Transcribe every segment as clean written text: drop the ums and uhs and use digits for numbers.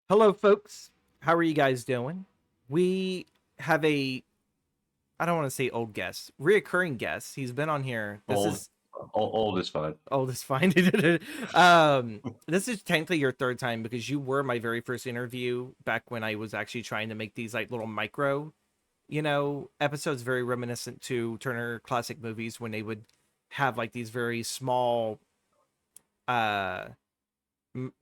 Hello, folks. How are you guys doing? We have I don't want to say old guest, reoccurring guest. He's been on here. This Old, is old is fine. old is fine. This is technically your third time because you were my very first interview back when I was actually trying to make these like little micro, episodes very reminiscent to Turner Classic Movies when they would have like these very small, uh,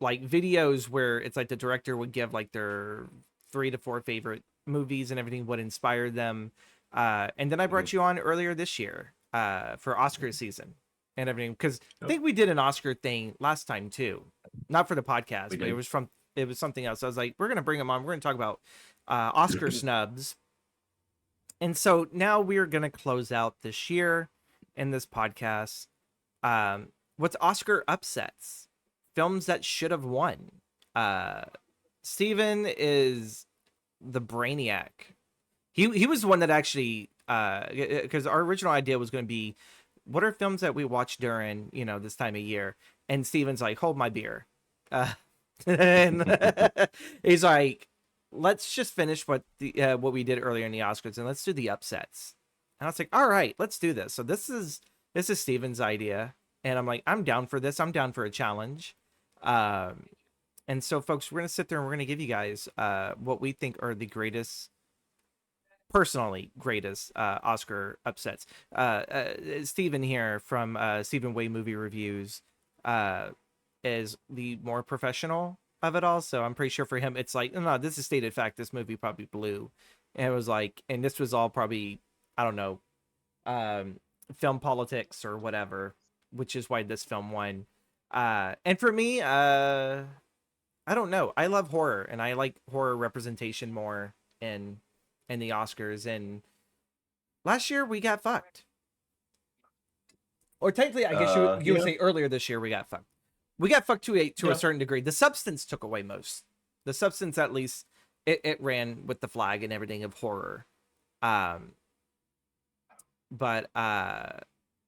like videos where it's like the director would give like their 3 to 4 favorite movies and everything would inspire them. And then I Mhm. brought you on earlier this year for Oscar season and everything because I Yep, think we did an Oscar thing last time too, not for the podcast, we but did. it was something else. I was like, we're gonna bring him on. We're gonna talk about Oscar snubs, and so now we're gonna close out this year in this podcast. What's Oscar upsets? Films that should have won. Uh, Steven is the brainiac. He was the one that actually because our original idea was going to be what are films that we watch during this time of year, and Steven's like hold my beer, and he's like let's just finish what we did earlier in the Oscars and let's do the upsets. And I was like all right, let's do this. So this is Steven's idea, and I'm like I'm down for this. I'm down for a challenge. Um, and so, folks, we're gonna sit there and we're gonna give you guys what we think are the greatest, personally greatest Oscar upsets. Steven here from Steven Way Movie Reviews uh, is the more professional of it all. So I'm pretty sure for him, it's like, no, this is stated fact. This movie probably blew, and it was like, and this was all probably, I don't know, um, film politics or whatever, which is why this film won. And for me, I don't know. I love horror and I like horror representation more in the Oscars. And last year we got fucked. Or technically, I guess you would Yeah, say earlier this year we got fucked. We got fucked to a yeah. certain degree. The substance took away most. The substance, at least, it ran with the flag and everything of horror. Um, but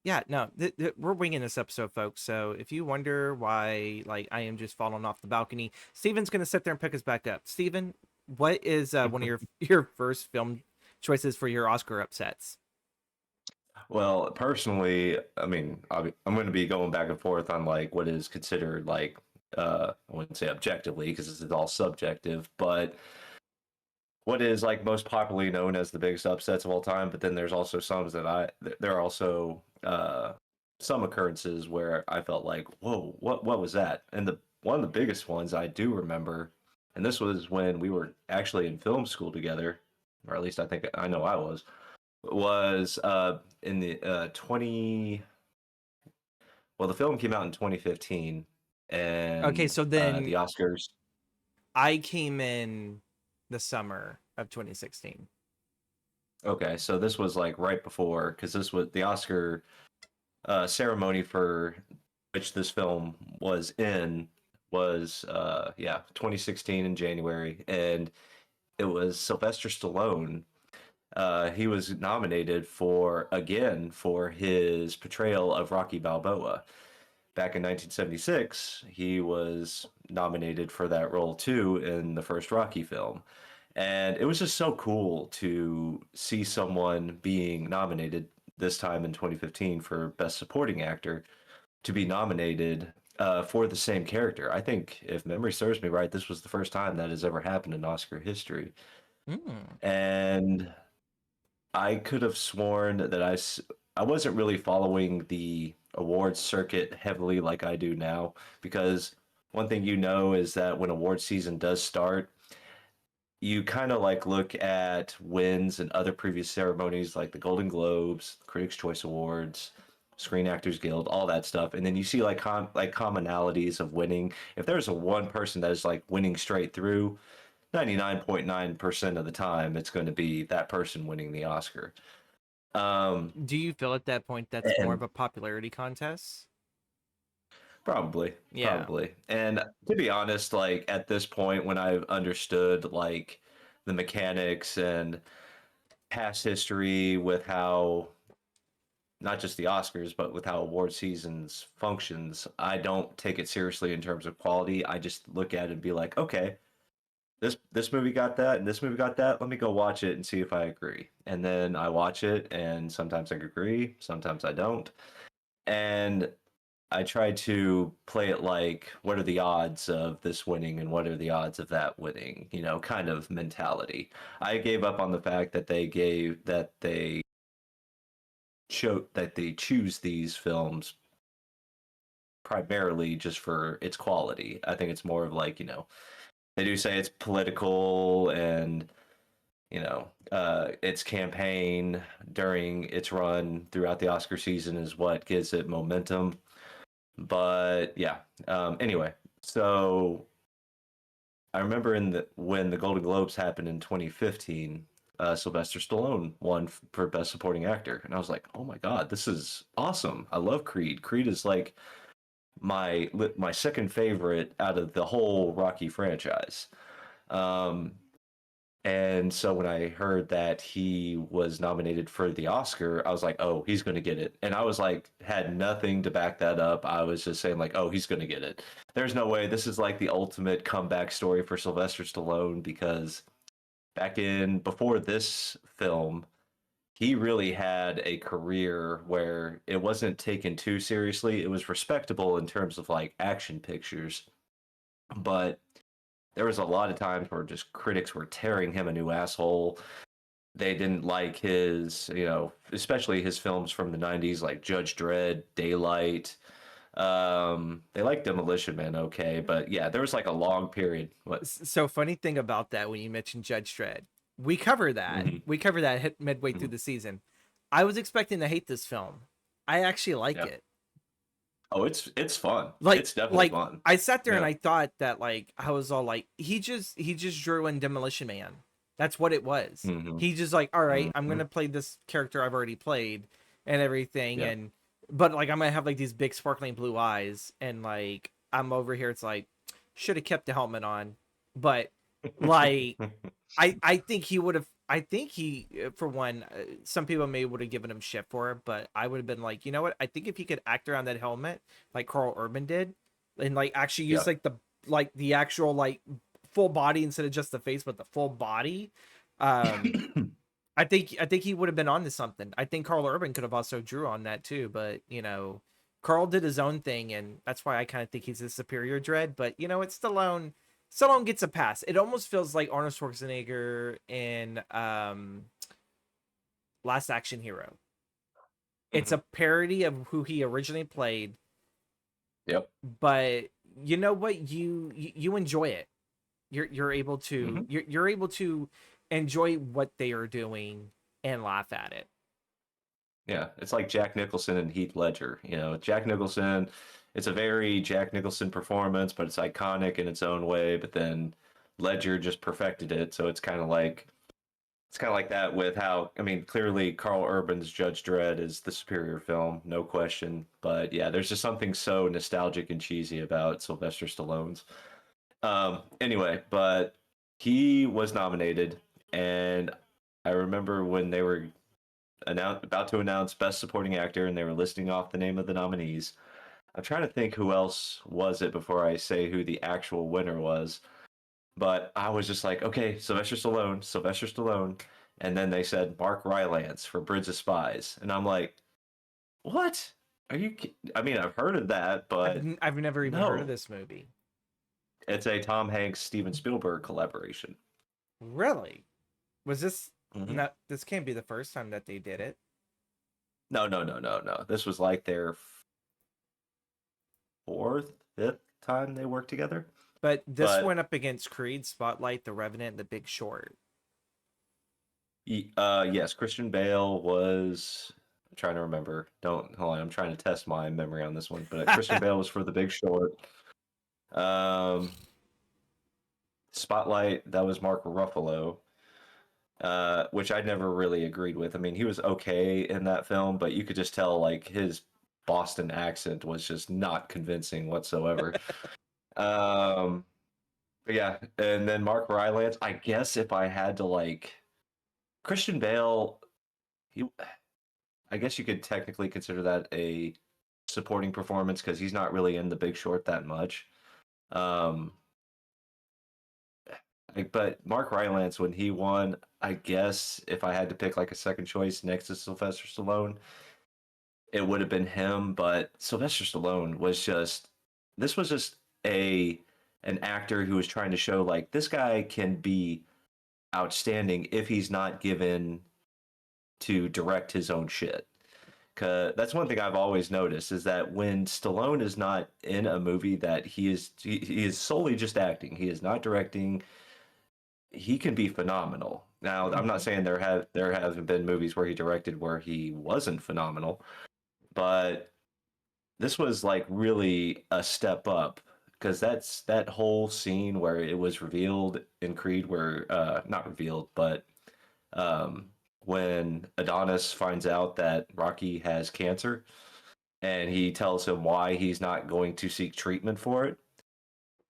yeah, no, we're winging this episode, folks. So if you wonder why, like, I am just falling off the balcony, Steven's gonna sit there and pick us back up. Steven, what is one of your your first film choices for your Oscar upsets? Well, personally, I mean, I'm going to be going back and forth on like what is considered like I wouldn't say objectively because this is all subjective, but what is like most popularly known as the biggest upsets of all time. But then there's also some that there are also some occurrences where I felt like, whoa, what was that? And the one of the biggest ones I do remember, and this was when we were actually in film school together, or at least I know I was in the 20. Well, the film came out in 2015, Okay, and so the then Oscars. I came in the summer of 2016. Okay, so this was like right before, because this was the Oscar ceremony for which this film was in was yeah 2016 in January, and it was Sylvester Stallone. He was nominated for his portrayal of Rocky Balboa. Back in 1976, he was nominated for that role too in the first Rocky film. And it was just so cool to see someone being nominated this time in 2015 for Best Supporting Actor to be nominated for the same character. I think, if memory serves me right, this was the first time that has ever happened in Oscar history. Mm. And I could have sworn that I wasn't really following the awards circuit heavily like I do now, because one thing you know is that when award season does start, you kind of like look at wins and other previous ceremonies like the Golden Globes, Critics' Choice Awards, Screen Actors Guild, all that stuff, and then you see like like commonalities of winning. If there's a one person that is like winning straight through, 99.9% of the time it's going to be that person winning the Oscar. Um, Do you feel at that point that's more and of a popularity contest? probably, Yeah. probably. And to be honest, like at this point, when I've understood like the mechanics and past history with how not just the Oscars, but with how award seasons functions, I don't take it seriously in terms of quality. I just look at it and be like, okay, this movie got that and this movie got that. Let me go watch it and see if I agree. And then I watch it and sometimes I agree, sometimes I don't. And I try to play it like, what are the odds of this winning and what are the odds of that winning? You know, kind of mentality. I gave up on the fact that they show that they choose these films primarily just for its quality. I think it's more of like, you know, they do say it's political and, you know, its campaign during its run throughout the Oscar season is what gives it momentum. But yeah, anyway, so I remember when the Golden Globes happened in 2015, Sylvester Stallone won for Best Supporting Actor, and I was like, oh my god, this is awesome! I love Creed. Creed is like my second favorite out of the whole Rocky franchise. Um, and so when I heard that he was nominated for the Oscar, I was like, oh, he's going to get it. And I was like, had nothing to back that up. I was just saying, like, oh, he's going to get it. There's no way. This is like the ultimate comeback story for Sylvester Stallone because before this film, he really had a career where it wasn't taken too seriously. It was respectable in terms of like action pictures, but there was a lot of times where just critics were tearing him a new asshole. They didn't like his, you know, especially his films from the 90s like Judge Dredd, Daylight. They liked Demolition Man, okay, but yeah, there was like a long period. What? So funny thing about that when you mentioned Judge Dredd, we cover that. Hmm. We cover that hit midway through Hmm. the season. I was expecting to hate this film. I actually like Yeah. it. Oh, it's fun. Like It's definitely like fun. I sat there and Yeah. I thought that like I was all like he just drew in Demolition Man. That's what it was. Hmm. He just like, all right, I'm Hmm. gonna play this character I've already played and everything, Yeah. and but like I'm gonna have like these big sparkling blue eyes, and like I'm over here. It's like should have kept the helmet on, but like I think he would have. I think he, for one, some people may would have given him shit for it, but I would have been like, you know what? I think if he could act around that helmet like Carl Urban did, and like actually use Yeah. like the actual like full body instead of just the face, but the full body, um, I think he would have been on to something. I think Carl Urban could have also drew on that too, but you know, Carl did his own thing, and that's why I kind of think he's a superior Dread. But you know, it's Stallone. Stallone gets a pass. It almost feels like Arnold Schwarzenegger in Last Action Hero. It's Hmm. a parody of who he originally played, Yep. but you know what? You enjoy it. You're able to Hmm. you're able to enjoy what they are doing and laugh at it. Yeah, it's like Jack Nicholson and Heath Ledger. You know, Jack Nicholson, it's a very Jack Nicholson performance, but it's iconic in its own way. But then Ledger just perfected it, so it's kind of like that with how I mean, clearly Carl Urban's Judge Dredd is the superior film, no question. But yeah, there's just something so nostalgic and cheesy about Sylvester Stallone's. Anyway, but he was nominated, and I remember when they were about to announce Best Supporting Actor, and they were listing off the name of the nominees. I'm trying to think who else was it before I say who the actual winner was. But I was just like, okay, Sylvester Stallone. And then they said Mark Rylance for Bridge of Spies. And I'm like, what? I mean, I've heard of that, but I've never even heard of no. this movie. It's a Tom Hanks, Steven Spielberg collaboration. Really? Was this Hmm. not? This can't be the first time that they did it. No, no, no, no, no. This was like their fourth, fifth time they worked together. But this But went up against Creed, Spotlight, The Revenant, and The Big Short. Yes, Christian Bale was. I'm trying to remember. Don't hold on. I'm trying to test my memory on this one. But Christian Bale was for The Big Short. Um, Spotlight, that was Mark Ruffalo, which I never really agreed with. I mean, he was okay in that film, but you could just tell like his Boston accent was just not convincing whatsoever. Um, but yeah, and then Mark Rylance. I guess if I had to like Christian Bale, he I guess you could technically consider that a supporting performance because he's not really in The Big Short that much. Um, like, but Mark Rylance, when he won, I guess if I had to pick like a second choice next to Sylvester Stallone, it would have been him. But Sylvester Stallone was just, this was just a an actor who was trying to show like this guy can be outstanding if he's not given to direct his own shit. Cause that's one thing I've always noticed is that when Stallone is not in a movie that he is solely just acting, he is not directing, he can be phenomenal. Now, I'm not saying there haven't been movies where he directed where he wasn't phenomenal, but this was like really a step up because that's that whole scene where it was revealed in Creed where not revealed, but um when Adonis finds out that Rocky has cancer and he tells him why he's not going to seek treatment for it.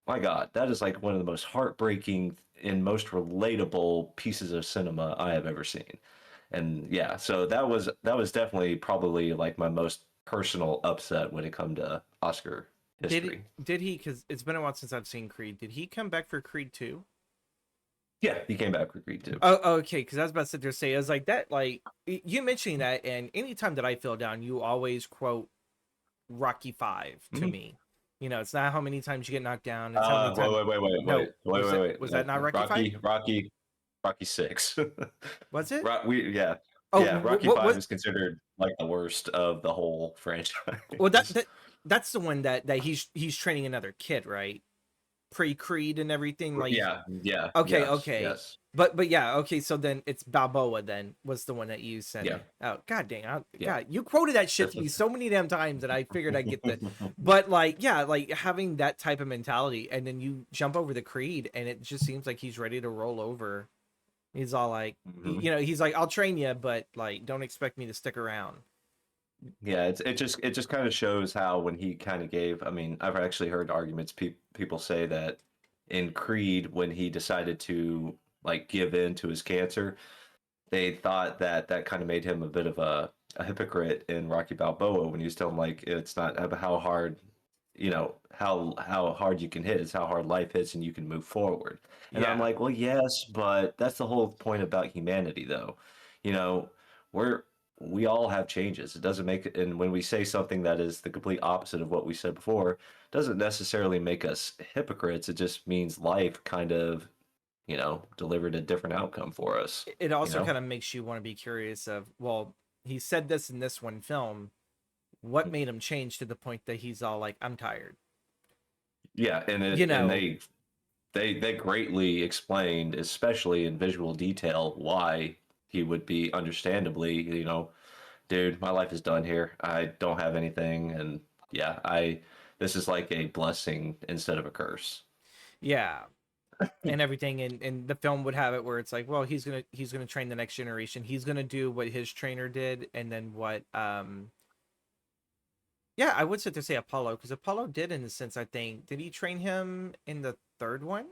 My God, that is like one of the most heartbreaking and most relatable pieces of cinema I have ever seen. And yeah, so that was definitely probably like my most personal upset when it come to Oscar history. Did he? Because it's been a while since I've seen Creed. Did he come back for Creed 2? Yeah, he came back for Creed too. Oh, okay. Because I was about to sit there and say, I was like that. Like you mentioning that, and anytime that I feel down, you always quote Rocky 5 to me. You know, it's not how many times you get knocked down. It's how many times. Wait. Was that not Rocky 5? Rocky 6. Was it? Yeah. Oh, Yeah, Rocky 5 is considered like the worst of the whole franchise. Well, that's the one that he's training another kid, right? Pre-Creed and everything, like yeah. Okay, Yes, okay. yes. But yeah, okay, so then it's Balboa then was the one that you said. Yeah. Oh, god dang. Yeah. God, you quoted that shit to me so many damn times that I figured I'd get the but like yeah, like having that type of mentality and then you jump over the Creed and it just seems like he's ready to roll over. He's all like you know, he's like, I'll train you, but like don't expect me to stick around. Yeah, it just kind of shows how when he kind of gave. I mean, I've actually heard arguments. People say that in Creed, when he decided to like give in to his cancer, they thought that that kind of made him a bit of a hypocrite in Rocky Balboa when he was telling like it's not about how hard, how hard you can hit, it's how hard life hits and you can move forward. And I'm Yeah. like, well, yes, but that's the whole point about humanity, though. You know, we're we all have changes. It doesn't make it, and when we say something that is the complete opposite of what we said before, doesn't necessarily make us hypocrites. It just means life kind of, delivered a different outcome for us. It You also know? kind of makes you want to be curious of, well, he said this in this one film. What made him change to the point that he's all like, I'm tired? Yeah, and You know, they greatly explained, especially in visual detail, why he would be understandably, dude, my life is done here. I don't have anything, and yeah, I this is like a blessing instead of a curse. yeah. And everything and the film would have it where it's like, well, he's gonna train the next generation. He's gonna do what his trainer did, and then what yeah, I would sit to say Apollo, because Apollo did in a sense, I think. Did he train him in the third one?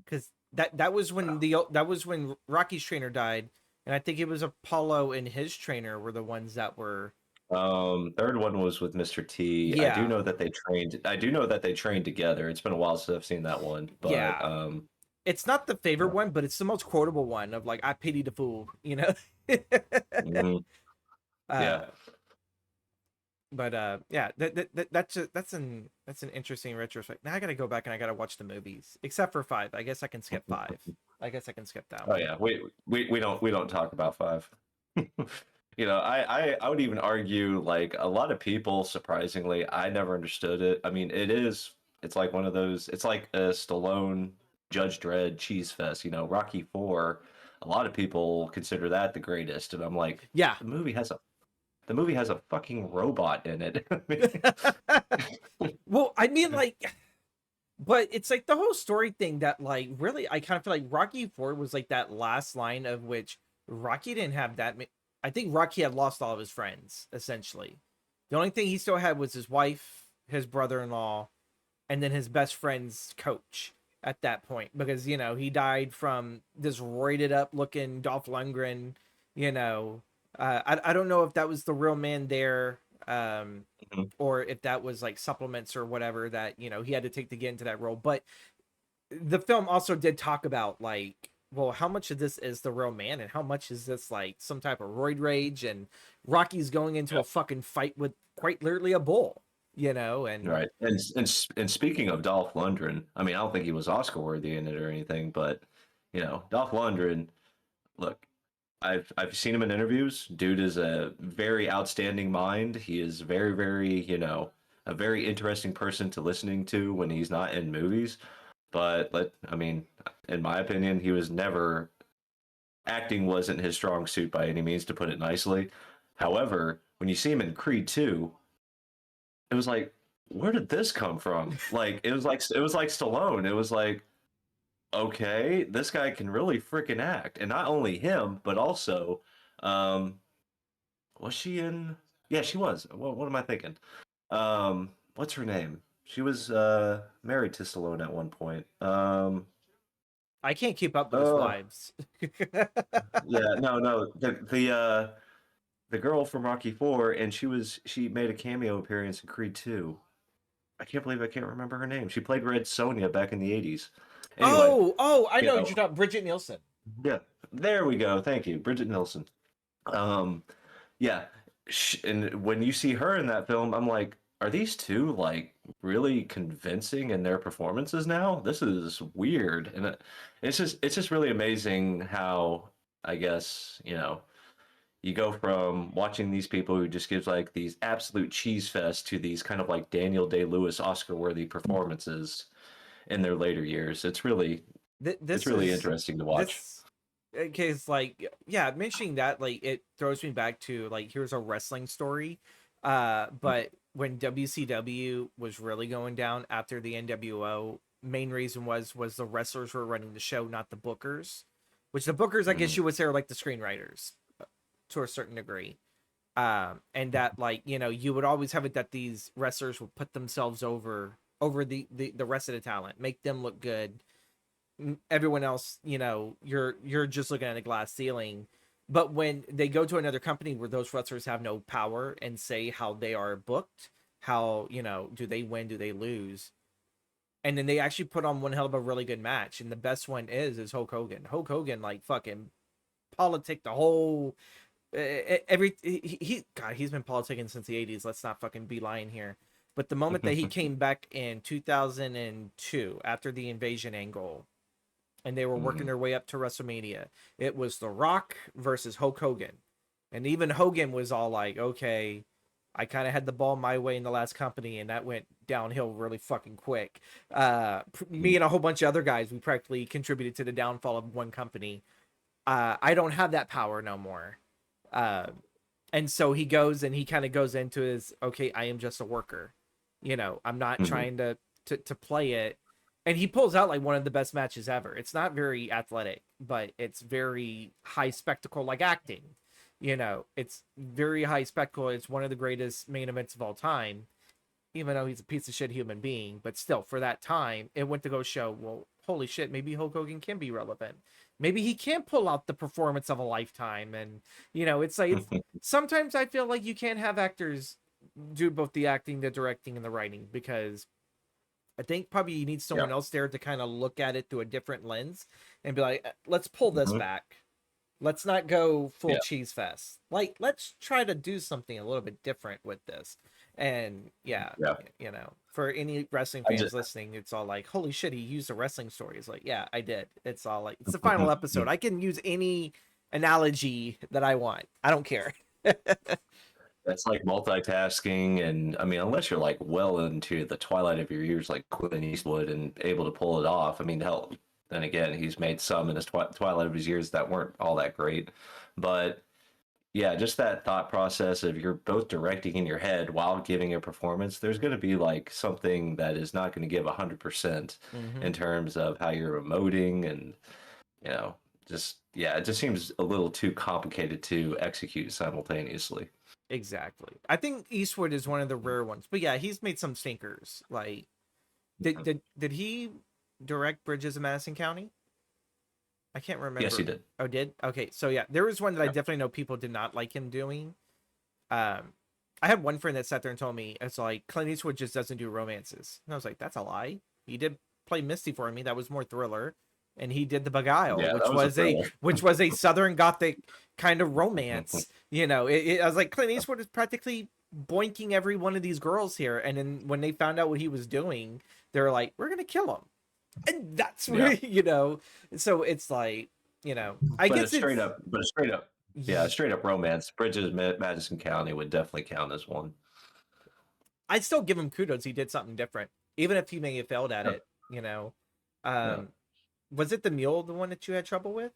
Because that was when that was when Rocky's trainer died, and I think it was Apollo and his trainer were the ones that were Third one was with Mr. T. I do yeah, know that they trained. I do know that they trained together. It's been a while since I've seen that one, but yeah. It's not the favorite yeah. one, but it's the most quotable one of like, I pity the fool, you know. Mhm. uh Yeah. but yeah, that's an interesting retrospect. Now I gotta go back and I gotta watch the movies, except for 5. I guess I can skip 5. I guess I can skip that Oh one. yeah. We don't talk about 5. I would even argue like a lot of people, surprisingly, I never understood it. I mean, it's like one of those, it's like a Stallone Judge Dredd cheese fest, Rocky 4. A lot of people consider that the greatest, and I'm like, Yeah. the movie has a fucking robot in it. I mean, Well, I mean, like, but it's like the whole story thing that, like, really, I kind of feel like Rocky 4 was like that last line of which Rocky didn't have that. I think Rocky had lost all of his friends, essentially. The only thing he still had was his wife, his brother in law, and then his best friend's coach at that point, because he died from this roided up looking Dolph Lundgren. I don't know if that was the real man there, or if that was like supplements or whatever that he had to take to get into that role. But the film also did talk about like, well, how much of this is the real man and how much is this like some type of roid rage, and Rocky's going into a fucking fight with quite literally a bull, and Right. And speaking of Dolph Lundgren, I mean, I don't think he was Oscar worthy in it or anything, but Dolph Lundgren, look, I've seen him in interviews. Dude is a very outstanding mind. He is very, very, a very interesting person to listening to when he's not in movies. But I mean, in my opinion, he was never acting wasn't his strong suit by any means, to put it nicely. However, when you see him in Creed 2, it was like, where did this come from? Like it was like Stallone. It was like, okay, this guy can really freaking act. And not only him, but also um was she in yeah, she was. What am I thinking? What's her name? She was married to Stallone at one point. I can't keep up with his Oh, wives. yeah, no, the girl from Rocky 4, and she made a cameo appearance in Creed 2. I can't believe I can't remember her name. She played Red Sonja back in the 80s. Anyway, I you know know, you're talking Bridget Nielsen. yeah, there we go. Thank you, Bridget Nielsen. Um, yeah, and when you see her in that film, I'm like, are these two like really convincing in their performances now? This is weird, and it's just really amazing how I guess you go from watching these people who just gives like these absolute cheese fest to these kind of like Daniel Day-Lewis Oscar-worthy performances in their later years. It's This really is interesting to watch. this case like, yeah, mentioning that like it throws me back to like, here's a wrestling story. But when WCW was really going down after the NWO, main reason was the wrestlers were running the show, not the bookers. Which the bookers, I guess Mhm. you would say, are like the screenwriters to a certain degree. And that like, you would always have it that these wrestlers would put themselves over the rest of the talent, make them look good. Everyone else, you're just looking at a glass ceiling. But when they go to another company where those wrestlers have no power and say how they are booked, how, do they win, do they lose, and then they actually put on one hell of a really good match, and the best one is Hulk Hogan like fucking politic the whole every God, he's been politicking since the 80s. Let's not fucking be lying here. But the moment that he came back in 2002 after the invasion angle, and they were working Mhm. their way up to WrestleMania, it was The Rock versus Hulk Hogan. And even Hogan was all like, okay, I kind of had the ball my way in the last company, and that went downhill really fucking quick. Me and a whole bunch of other guys, we practically contributed to the downfall of one company. I don't have that power no more. Uh, and so he goes and he kind of goes into his, okay, I am just a worker. I'm not Mhm. trying to play it. And he pulls out like one of the best matches ever. It's not very athletic, but it's very high spectacle, like acting. It's very high spectacle. It's one of the greatest main events of all time, even though he's a piece of shit human being. But still, for that time, it went to go show, well, holy shit, maybe Hulk Hogan can be relevant. Maybe he can pull out the performance of a lifetime. And, it's like, sometimes I feel like you can't have actors do both the acting, the directing, and the writing, because I think probably you need Yeah. someone else there to kind of look at it through a different lens and be like, let's pull this Mhm. back. Let's not go full Yeah. cheese fest. Like, let's try to do something a little bit different with this. And yeah, Yeah. for any wrestling I fans just listening, it's all like, holy shit, he used a wrestling story. It's like, yeah, I did. It's all like, it's the final episode. I can use any analogy that I want. I don't care. That's like multitasking, and I mean, unless you're like well into the twilight of your years, like Clint Eastwood, and able to pull it off. I mean, hell, then again, he's made some in his twilight of his years that weren't all that great, but yeah, just that thought process of you're both directing in your head while giving a performance. There's going to be like something that is not going to give 100% Mm-hmm. in terms of how you're emoting, and you know, just yeah, it just seems a little too complicated to execute simultaneously. Exactly. I think Eastwood is one of the rare ones. But yeah, he's made some stinkers. Like, did he direct Bridges of Madison County? I can't Yes, he remember. did. Oh, did? Okay, so yeah, there was one that I Yeah. definitely know people did not like him doing. Um, I had one friend that sat there and told me it's like Clint Eastwood just doesn't do romances, and I was like, that's a lie. He did play Misty for me. That was more thriller. And he did The Beguile, Yeah, that was a thriller. which was a Southern Gothic kind of romance. You know, I was like, Clint Eastwood is practically boinking every one of these girls here. And then when they found out what he was doing, they're like, we're gonna kill him. And that's where, you know, so it's like, you know, I But a guess straight up, yeah, straight up romance. Bridges of Madison County would definitely count as one. I'd still give him kudos. He did something different, even if he may have failed at Yeah. it. You know, Yeah. was it the mule the one that you had trouble with?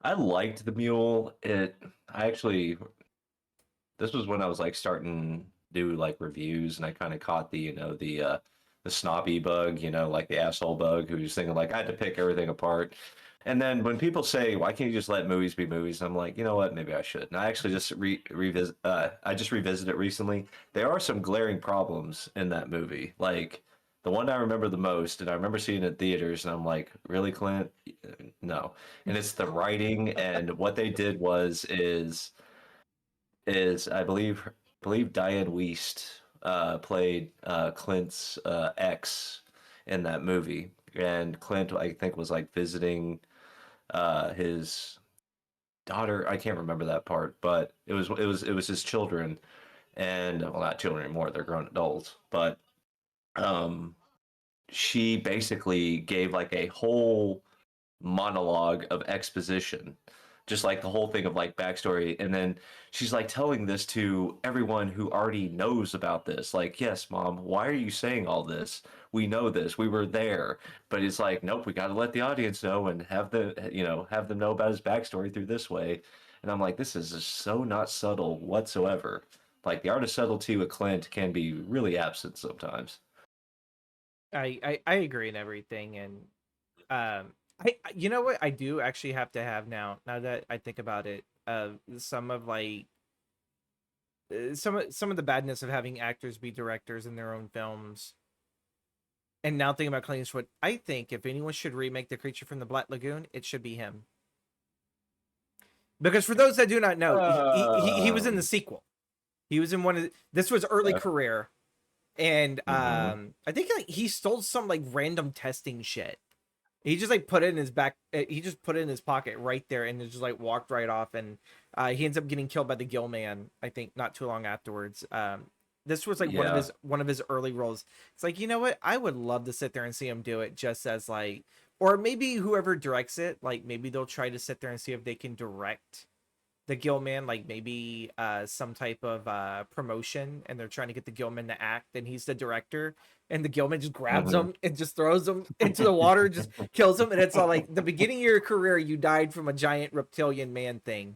I liked the mule. I actually, this was when I was like starting to do like reviews, and I kind of caught the, the snobby bug, like the asshole bug, who's thinking like I had to pick everything apart. And then when people say, "Why can't you just let movies be movies?" I'm like, you know what? Maybe I should. And I actually just revisit. I just revisited it recently. There are some glaring problems in that movie. Like the one I remember the most, and I remember seeing it in theaters, and I'm like, really, Clint? No. And it's the writing, and what they did is I believe Diane Wiest played Clint's ex in that movie, and Clint I think was like visiting his daughter. I can't remember that part, but it was his children, and well, not children anymore. They're grown adults, but um, she basically gave like a whole monologue of exposition, just like the whole thing of like backstory, and then she's like telling this to everyone who already knows about this, like, yes, mom, why are you saying all this? We know this, we were there. But it's like, nope, we got to let the audience know and have them know about his backstory through this way. And I'm like, this is just so not subtle whatsoever. Like the art of subtlety with Clint can be really absent sometimes. I agree in everything, and I you know what I do actually have to have now that I think about it, some of like some of the badness of having actors be directors in their own films. And now thinking about Clint Eastwood, I think if anyone should remake The Creature from the Black Lagoon, it should be him. Because for those that do not know, he was in the Um, sequel. He was in one of this was early yeah. career, and Hmm. I think like he stole some like random testing shit. He just like put it in his back. He just put it in his pocket right there, and just like walked right off. And he ends up getting killed by the Gill Man. I think not too long afterwards. This was like Yeah. one of his early roles. It's like, you know what? I would love to sit there and see him do it, just as like, or maybe whoever directs it, like maybe they'll try to sit there and see if they can direct the Gillman, like maybe some type of promotion, and they're trying to get the Gillman to act, and he's the director, and the Gillman just grabs Hmm. him and just throws him into the water, just kills him, and it's all like the beginning of your career, you died from a giant reptilian man thing.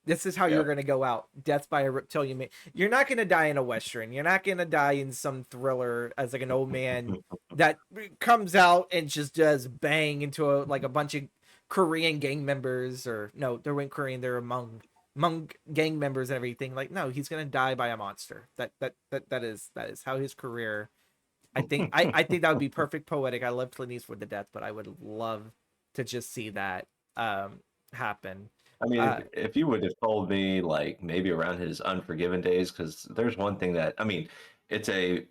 This is how you're Yep. going to go out. Death by a reptilian man. You're not going to die in a Western. You're not going to die in some thriller as like an old man that comes out and just does bang into like a bunch of Korean gang members, or no, they weren't Korean. They're among gang members and everything. Like, no, he's going to die by a monster. That is how his career. I think that would be perfect poetic. I love Clint Eastwood to death, but I would love to just see that happen. I mean, Uh, if you would have told me like maybe around his Unforgiven days, because there's one thing that I mean, it's a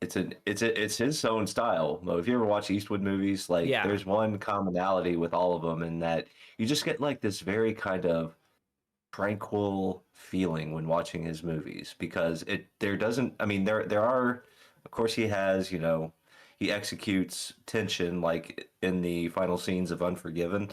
it's his own style. If you ever watch Eastwood movies, like yeah, there's one commonality with all of them, in that you just get like this very kind of tranquil feeling when watching his movies, because it there doesn't I mean there are, of course, he has, he executes tension like in the final scenes of Unforgiven.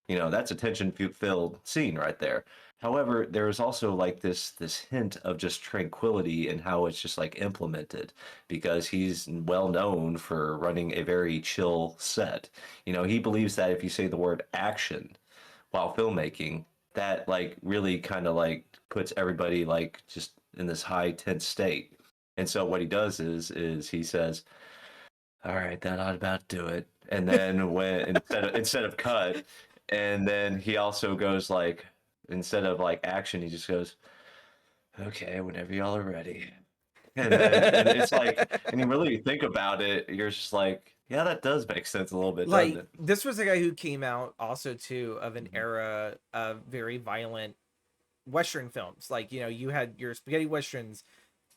That's a tension filled scene right there. However, there is also like this hint of just tranquility in how it's just like implemented, because he's well known for running a very chill set. He believes that if you say the word action while filmmaking, that like really kind of like puts everybody like just in this high tense state. And so what he does is he says, "All right, that ought about do it." And then when instead of cut, and then he also goes like, instead of like action, he just goes, "Okay, whenever y'all are ready." And it's like, and you really think about it, you're just like, yeah, that does make sense a little bit, doesn't like it? this was a guy who came out also too of an era of very violent Western films. Like, you had your spaghetti westerns,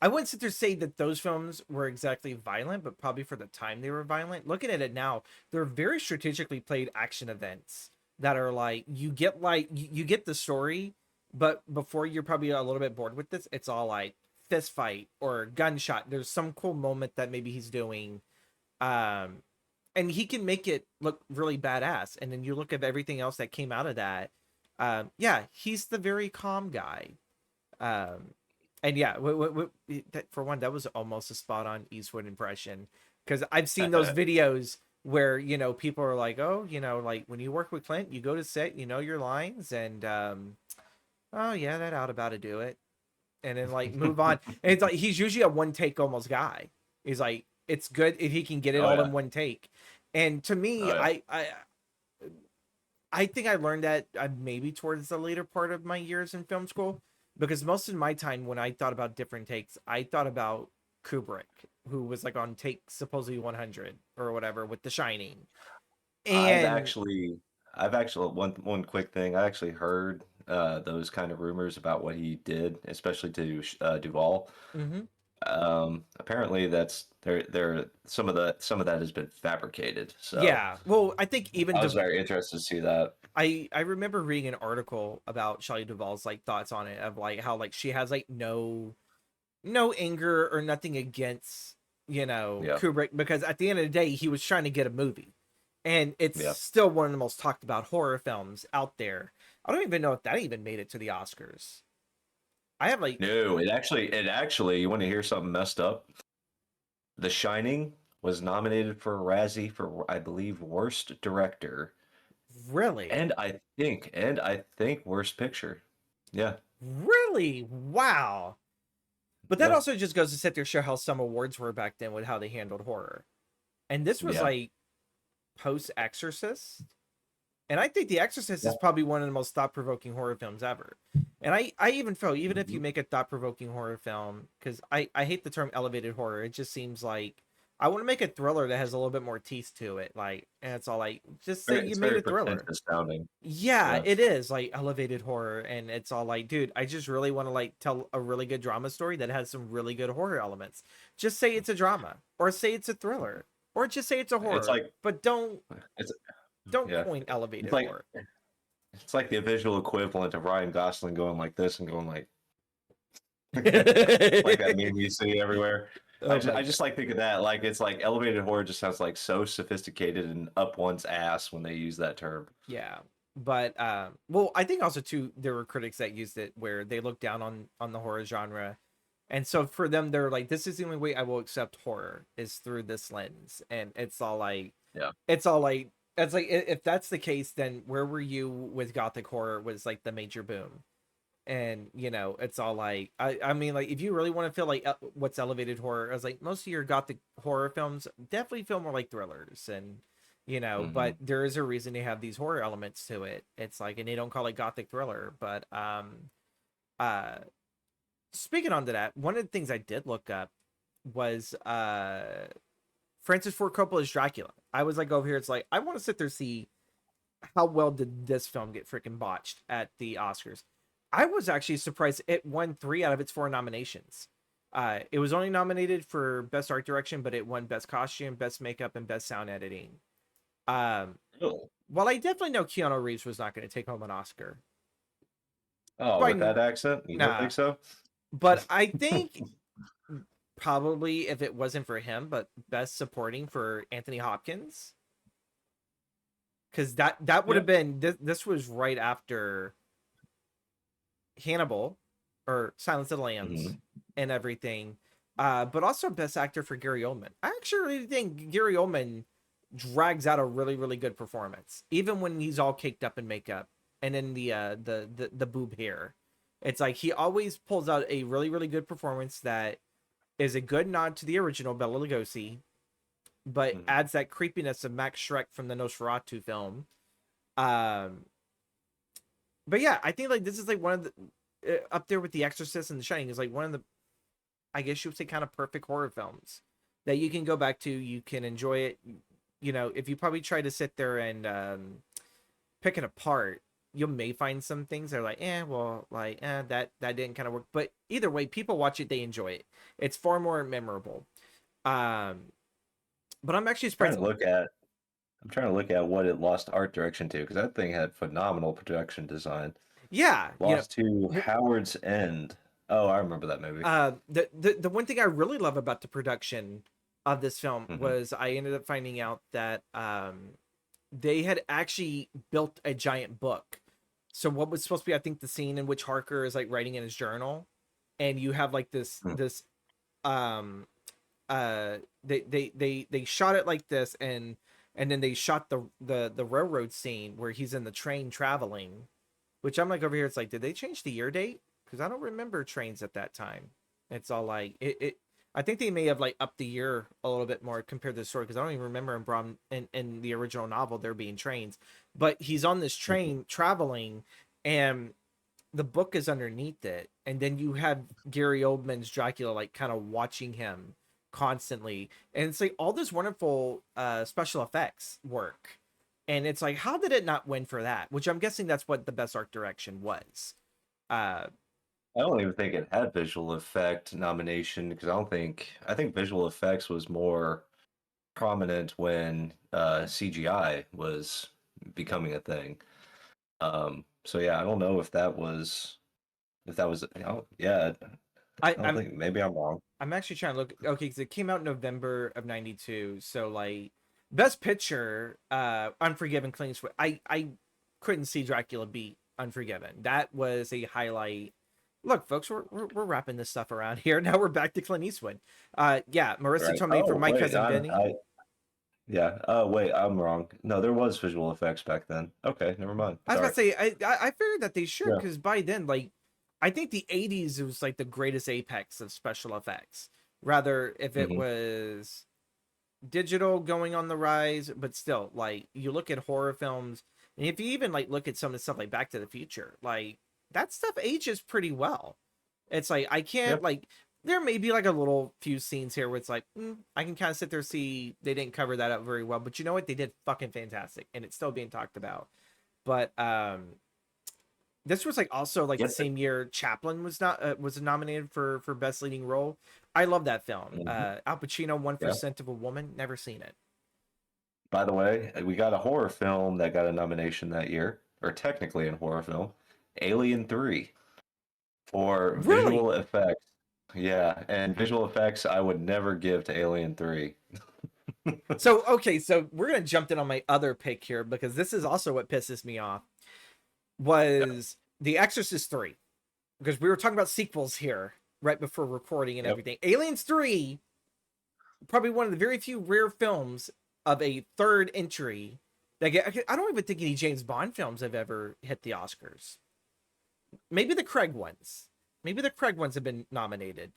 I wouldn't sit there say that those films were exactly violent, but probably for the time they were violent. Looking at it now, they're very strategically played action events that are like you get the story, but before you're probably a little bit bored with this, it's all like fist fight or gunshot. There's some cool moment that maybe he's doing, um, and he can make it look really badass. And then you look at everything else that came out of that. Yeah, he's the very calm guy. Um, and yeah, for one, that was almost a spot on Eastwood impression, because I've seen those videos where, people are like, oh, like when you work with Clint, you go to set, you know your lines, and oh yeah, that ought about to do it, and then like move on. And it's like he's usually a one take almost guy. He's like, it's good if he can get it Oh all yeah. in one take. And to me, Oh yeah. I think I learned that maybe towards the later part of my years in film school, because most of my time when I thought about different takes, I thought about Kubrick, who was like on take supposedly 100 or whatever with The Shining. I've And actually, one quick thing. I actually heard those kind of rumors about what he did, especially to Duvall. mhm. Apparently, that's there. Some of that has been fabricated. So Yeah, well, I think even I was very interested to see that. I remember reading an article about Shelley Duvall's like thoughts on it, of like how like she has like no anger or nothing against Yeah, Kubrick, because at the end of the day he was trying to get a movie, and it's yeah. still one of the most talked about horror films out there. I don't even know if that even made it to the Oscars. I have like No, it actually. You want to hear something messed up? The Shining was nominated for a Razzie for, I believe, worst director, really and I think worst picture. Yeah, really wow. But that yeah, also just goes to sit there show how some awards were back then with how they handled horror. And this was yeah, like post Exorcist. And I think The Exorcist yeah. is probably one of the most thought provoking horror films ever. And I even feel, even if you Mhm. make a thought provoking horror film, because I hate the term elevated horror. It just seems like I want to make a thriller that has a little bit more teeth to it. Like, and it's all like, just say you It's made very a thriller. pretentious sounding. Yeah, Yeah. it is like elevated horror. And it's all like, dude, I just really want to like tell a really good drama story that has some really good horror elements. Just say it's a drama, or say it's a thriller, or just say it's a It's horror, like but don't it's don't yeah. coin It's elevated like horror. it's like the visual equivalent of Ryan Gosling going like this and going like like that meme you see everywhere. Oh I my just like think of that. Like it's like elevated horror just sounds like so sophisticated and up one's ass when they use that term. Yeah. But well, I think also too there were critics that used it where they looked down on the horror genre. And so for them they're like, this is the only way I will accept horror is through this lens. And Yeah. it's all like it's like if that's the case, then where were you with Gothic horror was like the major boom. And it's all like I mean, like if you really want to feel like what's elevated horror, I was like most of your Gothic horror films definitely feel more like thrillers, and Hmm. but there is a reason they have these horror elements to it. It's like, and they don't call it Gothic thriller. But uh speaking on to that, one of the things I did look up was Francis Ford Coppola's Dracula. I was like over here, it's like I want to sit there see how well did this film get freaking botched at the Oscars. I was actually surprised it won 3 out of its 4 nominations. It was only nominated for Best Art Direction, but it won Best Costume, Best Makeup, and Best Sound Editing. Um, Really? while I definitely know Keanu Reeves was not going to take home an Oscar, Oh, with by that accent? You don't nah, think so? but I think probably if it wasn't for him, but Best Supporting for Anthony Hopkins, because that would Yeah. have been this was right after Hannibal or Silence of the Lambs Hmm. and everything. But also Best Actor for Gary Oldman. I actually really think Gary Oldman drags out a really, really good performance, even when he's all caked up in makeup and in the boob hair. It's like he always pulls out a really, really good performance that is a good nod to the original Bela Lugosi, but Hmm. adds that creepiness of Max Schreck from the Nosferatu film. Um, but yeah, I think like this is like one of the up there with The Exorcist and The Shining is like one of the, I guess you would say, kind of perfect horror films that you can go back to. You can enjoy it. If you probably try to sit there and pick it apart, you may find some things that are like, that didn't kind of work. But either way, people watch it, they enjoy it. It's far more memorable. But I'm actually Trying surprised. to look at I'm trying to look at what it lost art direction to, because that thing had phenomenal production design. Yeah, Lost to Howard's End. Oh, I remember that movie. The one thing I really love about the production of this film Mhm. was I ended up finding out that they had actually built a giant book. So what was supposed to be, I think, the scene in which Harker is like writing in his journal, and you have like this um they shot it like this, and then they shot the railroad scene where he's in the train traveling, which I'm like over here, it's like, did they change the year date? Because I don't remember trains at that time. It's all like it I think they may have like upped the year a little bit more compared to the story, because I don't even remember in the original novel there being trains. But he's on this train traveling, and the book is underneath it, and then you have Gary Oldman's Dracula like kind of watching him constantly, and it's like all this wonderful special effects work, and it's like, how did it not win for that? Which I'm guessing that's what the best art direction was. I don't even think it had visual effect nomination, because I think visual effects was more prominent when CGI was becoming a thing. So yeah, I don't know if that was yeah, I, I don't I'm think, maybe I'm wrong. I'm actually trying to look. Okay, because it came out in November of '92. So like, best picture, Unforgiven, Clint Eastwood. I couldn't see Dracula beat Unforgiven. That was a highlight. Look, folks, we're wrapping this stuff around here. Now we're back to Clint Eastwood. Yeah, Marissa Right. Tomei for Oh My wait, Cousin Vinny. yeah. Oh wait, I'm wrong. No, there was visual effects back then. Okay, never mind. I was about Sorry. to say, I figured that they should, Yeah. because by then, like, I think the '80s was like the greatest apex of special effects. Rather, if it Hmm. was digital going on the rise, but still, like, you look at horror films, and if you even like look at some of the stuff like Back to the Future, like that stuff ages pretty well. It's like, I Yeah. can't, like, there may be like a little few scenes here where it's like, I can kind of sit there, see they didn't cover that up very well, but you know what, they did fucking fantastic, and it's still being talked about. But this was like also like the Get the. same year Chaplin was nominated for best leading role. I love that film. Mhm. Al Pacino, One for Yeah. Scent of a Woman. Never seen it. By the way, we got a horror film that got a nomination that year, or technically a horror film, Alien 3, for Really? visual effects. Yeah, and visual effects I would never give to Alien 3. So okay, so we're gonna jump in on my other pick here, because this is also what pisses me off. Yep. Was The Exorcist 3, because we were talking about sequels here right before recording and Yep. everything. Aliens 3, probably one of the very few rare films of a third entry. Like, I don't even think any James Bond films have ever hit the Oscars. Maybe the Craig ones. Maybe the Craig ones have been nominated,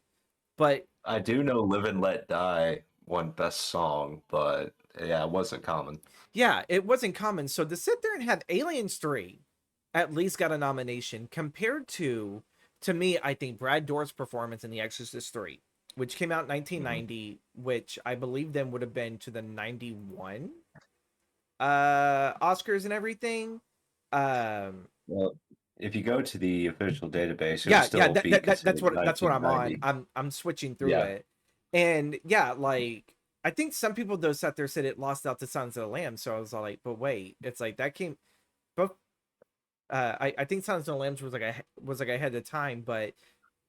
but I do know Live and Let Die won Best Song, but yeah, it wasn't common. yeah, it wasn't common. So to sit there and have Aliens 3 at least got a nomination, compared to me, I think Brad Dourif's performance in The Exorcist 3, which came out in Hmm. 1990, which I believe then would have been to the 91 Oscars and everything. Um Well, if you go to the official database, it would yeah, still be that's considered what I'm on. 1990. I'm switching through Yeah. it. And yeah, like, I think some people though sat there said it lost out to Sons of the Lamb. So I was all like, but wait, it's like that came both. I think Sons of the Lambs was like ahead of time, but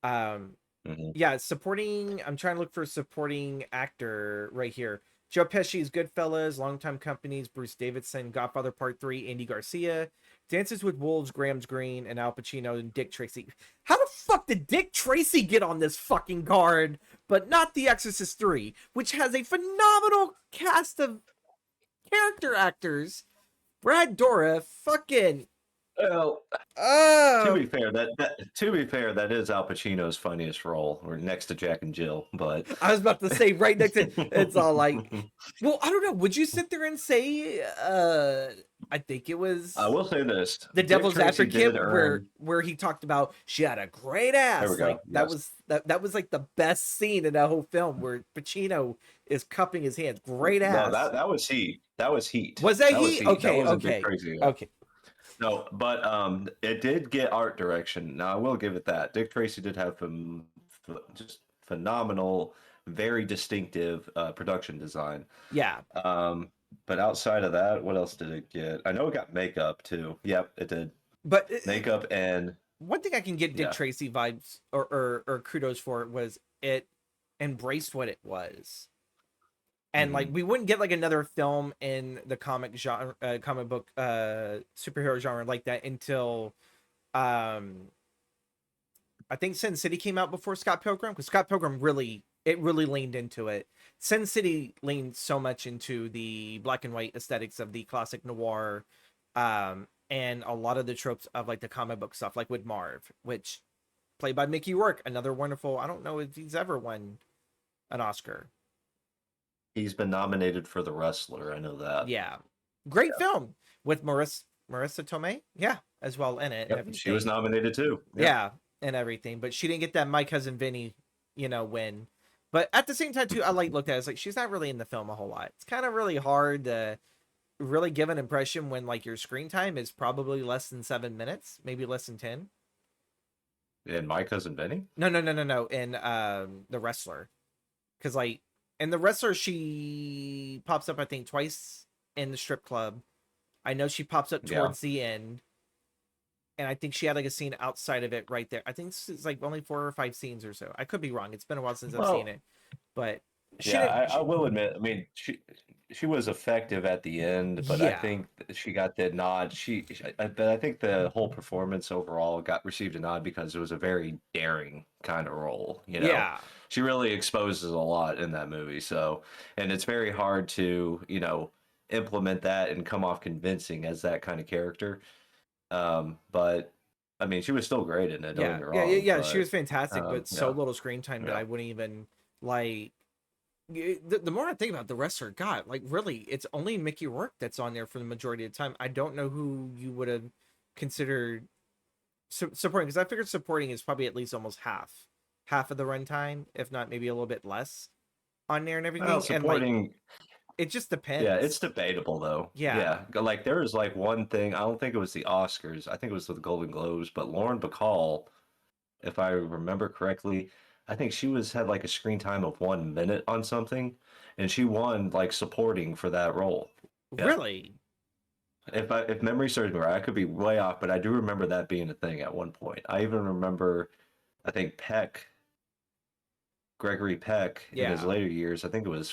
um Hmm. yeah, supporting, I'm trying to look for supporting actor right here. Joe Pesci's Goodfellas, Longtime Companies, Bruce Davidson, Godfather Part 3, Andy Garcia, Dances with Wolves, Graham's Green, and Al Pacino and Dick Tracy. How the fuck did Dick Tracy get on this fucking card, but not The Exorcist 3, which has a phenomenal cast of character actors? Brad Dourif, fucking Well, to uh be fair, that is Al Pacino's funniest role, or next to Jack and Jill. But I was about to say right next to, it's all like, well, I don't know. Would you sit there and say I think it I was will say this: The Dick Devil's Tracy did Advocate, earn. where he talked about she had a great There we ass. go. Like Yes. that was like the best scene in that whole film, where Pacino is cupping his hands. Great No, ass. that was Heat. That was Heat. Was that That was he? Heat. That Okay, wasn't Dick okay. Tracy. Okay. No, but it did get art direction. Now I will give it that. Dick Tracy did have just phenomenal, very distinctive production design. Yeah, Um, but outside of that, what else did it get? I know it got makeup too. Yep, it did. but Makeup and one thing I can get Dick yeah. Tracy vibes or kudos for was it embraced what it was. And like Hmm. we wouldn't get like another film in the comic genre, comic book superhero genre like that until um I think Sin City came out before Scott Pilgrim, because Scott Pilgrim really leaned into it. Sin City leaned so much into the black and white aesthetics of the classic noir, and a lot of the tropes of like the comic book stuff, like with Marv, which played by Mickey Rourke, another wonderful. I don't know if he's ever won an Oscar. He's been nominated for The Wrestler. I know that. Yeah, great film with Marissa Tomei, yeah, as well in it and Yep, she was everything. nominated too. Yep. Yeah, and everything, but she didn't get that My Cousin Vinny, win. But at the same time too, I like looked at it as like she's not really in the film a whole lot. It's kind of really hard to really give an impression when like your screen time is probably less than 7 minutes, maybe less than 10. And My Cousin Benny. No. In the Wrestler, because like in the Wrestler she pops up I think twice in the strip club. I know she pops up Yeah. towards the end, and I think she had like a scene outside of it right there. I think it's like only 4 or 5 scenes or so. I could be wrong. It's been a while since I've seen Well, it, but she yeah, didn't. I will admit. I mean, she was effective at the end, but I Yeah, think she got the nod. But I think the whole performance overall got received a nod because it was a very daring kind of role. yeah, She really exposes a lot in that movie. So, and it's very hard to implement that and come off convincing as that kind of character. But I mean, she was still great in it. Don't get me wrong, yeah. She but was fantastic, but so yeah, little screen time that yeah. I wouldn't even like. The more I think about the wrestler, God, like really, it's only Mickey Rourke that's on there for the majority of the time. I don't know who you would have considered supporting, because I figured supporting is probably at least almost half of the runtime, if not maybe a little bit less on there and Well, everything. And like supporting. it just Yeah, it's depends. debatable though. Yeah. Yeah, like there was like one thing. I don't think it was the Oscars. I think it was the Golden Globes. But Lauren Bacall, if I remember correctly, I think she had like a screen time of 1 minute on something, and she won like supporting for that role. Yeah, Really? if memory serves me right, I could be way off, but I do remember that being a thing at one point. I even remember, I think Gregory Peck, in his Yeah. later years, I think it was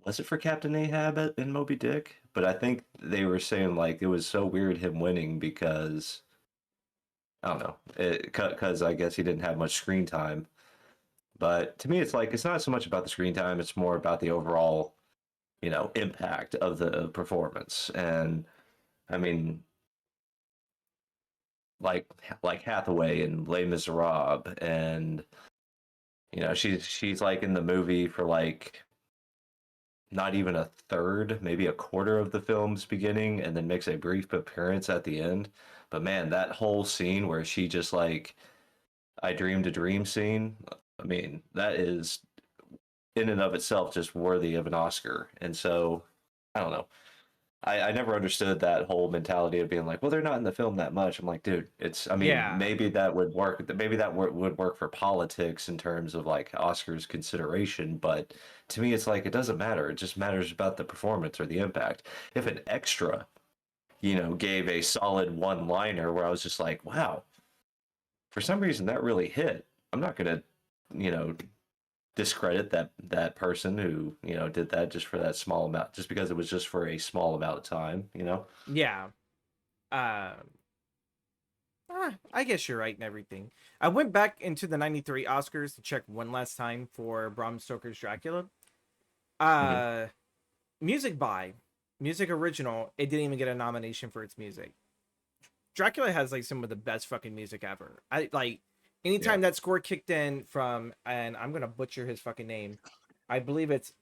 was it for Captain Ahab in Moby Dick? But I think they were saying like it was so weird him winning because I don't know, because I guess he didn't have much screen time. But to me, it's like it's not so much about the screen time; it's more about the overall, impact of the performance. And I mean, like Hathaway and Les Miserables, and she's like in the movie for like not even a third, maybe a quarter of the film's beginning, and then makes a brief appearance at the end. But man, that whole scene where she just like, I dreamed a dream scene, I mean, that is in and of itself just worthy of an Oscar. And so, I don't know. I never understood that whole mentality of being like, well, they're not in the film that much. I'm like, dude, I mean, Yeah. maybe that would work. Maybe that would work for politics in terms of like Oscars consideration. But to me, it's like, it doesn't matter. It just matters about the performance or the impact. If an extra, gave a solid one liner where I was just like, wow, for some reason that really hit. I'm not going to, you know, discredit that person who did that just for that small amount, just because it was just for a small amount of time. Yeah. Um I guess you're right and everything. I went back into the 93 Oscars to check one last time for Bram Stoker's Dracula. Hmm. Uh music by music original, it didn't even get a nomination for its music. Dracula has like some of the best fucking music ever. I like Yeah. anytime that score kicked in from, and I'm gonna butcher his fucking name. I believe it's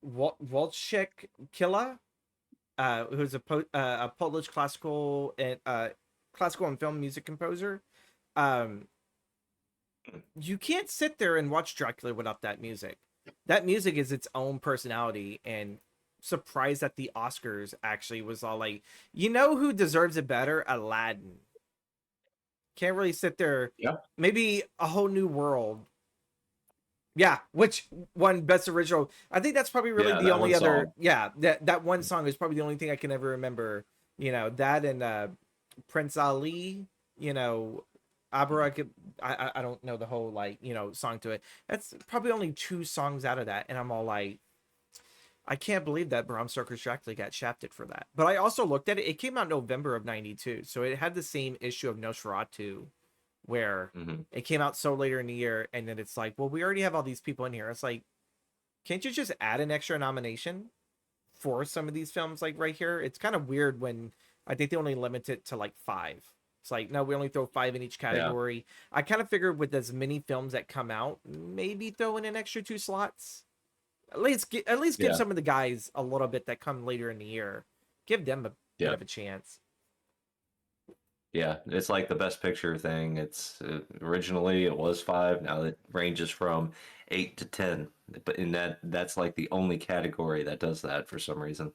Wojciech Killa, who's a Polish classical and film music composer. Um, you can't sit there and watch Dracula without that music. That music is its own personality, and surprised that the Oscars actually was all like, you know who deserves it better? Aladdin. Can't really sit there. Yeah. Maybe A Whole New World. Yeah, which one best original? I think that's probably really Yeah, the that only one other. song. Yeah, that one song is probably the only thing I can ever remember. You know, that and Prince Ali. You know, Abarak. I don't know the whole like song to it. That's probably only two songs out of that, and I'm all like, I can't believe that Bram Stoker's actually got shafted for that. But I also looked at it. It came out November of '92, so it had the same issue of Nosferatu, where Hmm. it came out so later in the year, and then it's like, well, we already have all these people in here. It's like, can't you just add an extra nomination for some of these films, like right here? It's kind of weird when I think they only limit it to like 5. It's like, no, we only throw 5 in each Yeah. category. I kind of figured with as many films that come out, maybe throw in an extra 2 slots. At least give Yeah. some of the guys a little bit that come later in the year. Give them a bit Yeah. of a chance. Yeah, it's like the best picture thing. It's originally it was 5. Now it ranges from 8 to 10. But in that's like the only category that does that for some reason.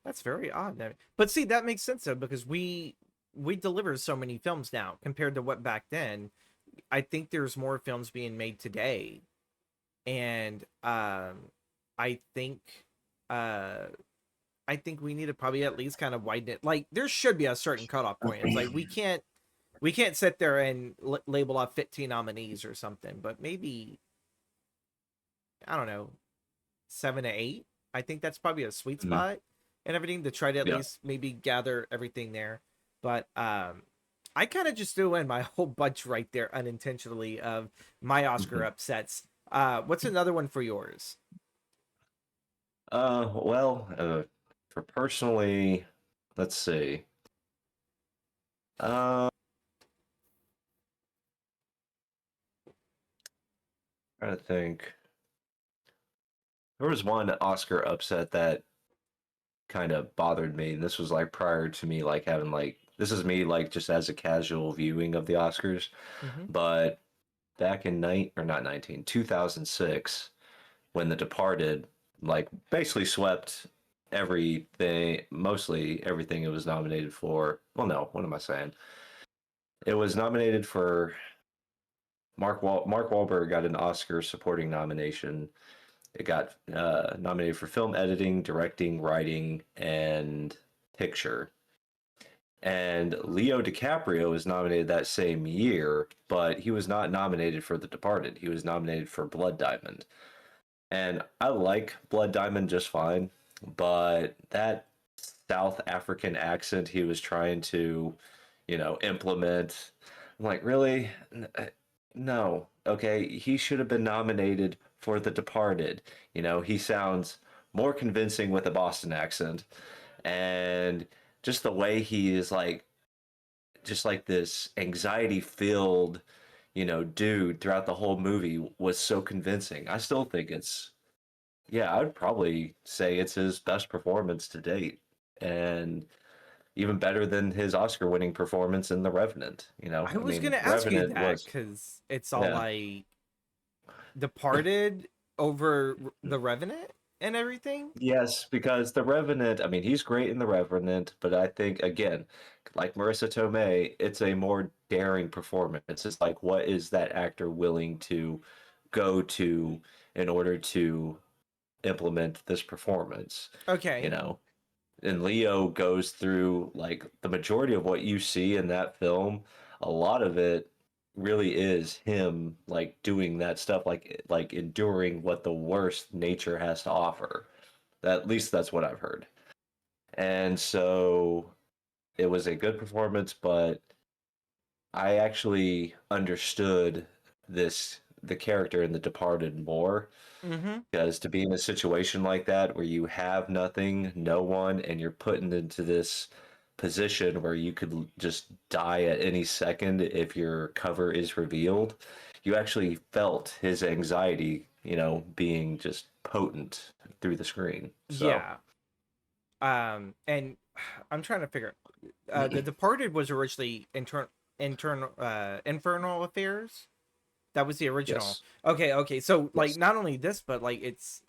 That's very odd. But see, that makes sense though, because we deliver so many films now compared to what back then. I think there's more films being made today, and I think uh I think we need to probably at least kind of widen it. Like there should be a certain cutoff point. It's like we can't sit there and label off 15 nominees or something, but maybe I don't know, 7 to 8. I think that's probably a sweet Mhm. spot and everything to try to at Yeah. least maybe gather everything there. But I kind of just threw in my whole bunch right there unintentionally of my Oscar Mhm. upsets. What's another one for yours? For personally, let's see. Uh, Trying to think. There was one Oscar upset that kind of bothered me, and this was like prior to me like having like this is me like just as a casual viewing of the Oscars, Mm-hmm. but back in night or not 19 2006 when The Departed like basically swept everything, mostly everything it was nominated for. Well, no, what am I saying? It was nominated for Mark Wahlberg got an Oscar supporting nomination. It got nominated for film editing, directing, writing, and picture. And Leo DiCaprio was nominated that same year, but he was not nominated for The Departed. He was nominated for Blood Diamond. And I like Blood Diamond just fine, but that South African accent he was trying to, implement, I'm like, really? No. Okay, he should have been nominated for The Departed. He sounds more convincing with a Boston accent, and just the way he is like, just like this anxiety filled, dude throughout the whole movie was so convincing. I still think yeah, I would probably say it's his best performance to date, and even better than his Oscar-winning performance in The Revenant. I I was mean, gonna ask you Revenant that was, because it's all yeah, like Departed over The Revenant and everything. yes, because The Revenant. I mean, he's great in The Revenant, but I think again, like Marissa Tomei, it's a more daring performance. It's like, what is that actor willing to go to in order to implement this performance? You Okay. know, and Leo goes through like the majority of what you see in that film, a lot of it really is him like doing that stuff, like enduring what the worst nature has to offer. At least that's what I've heard. And so it was a good performance, but I actually understood the character in The Departed more, Mm-hmm. because to be in a situation like that where you have nothing, no one, and you're put into this position where you could just die at any second if your cover is revealed, you actually felt his anxiety, being just potent through the screen. So, Yeah. And I'm trying to figure. The Departed was originally internal Infernal Affairs. That was the original. yes, Okay. So like yes. not only this, but like it's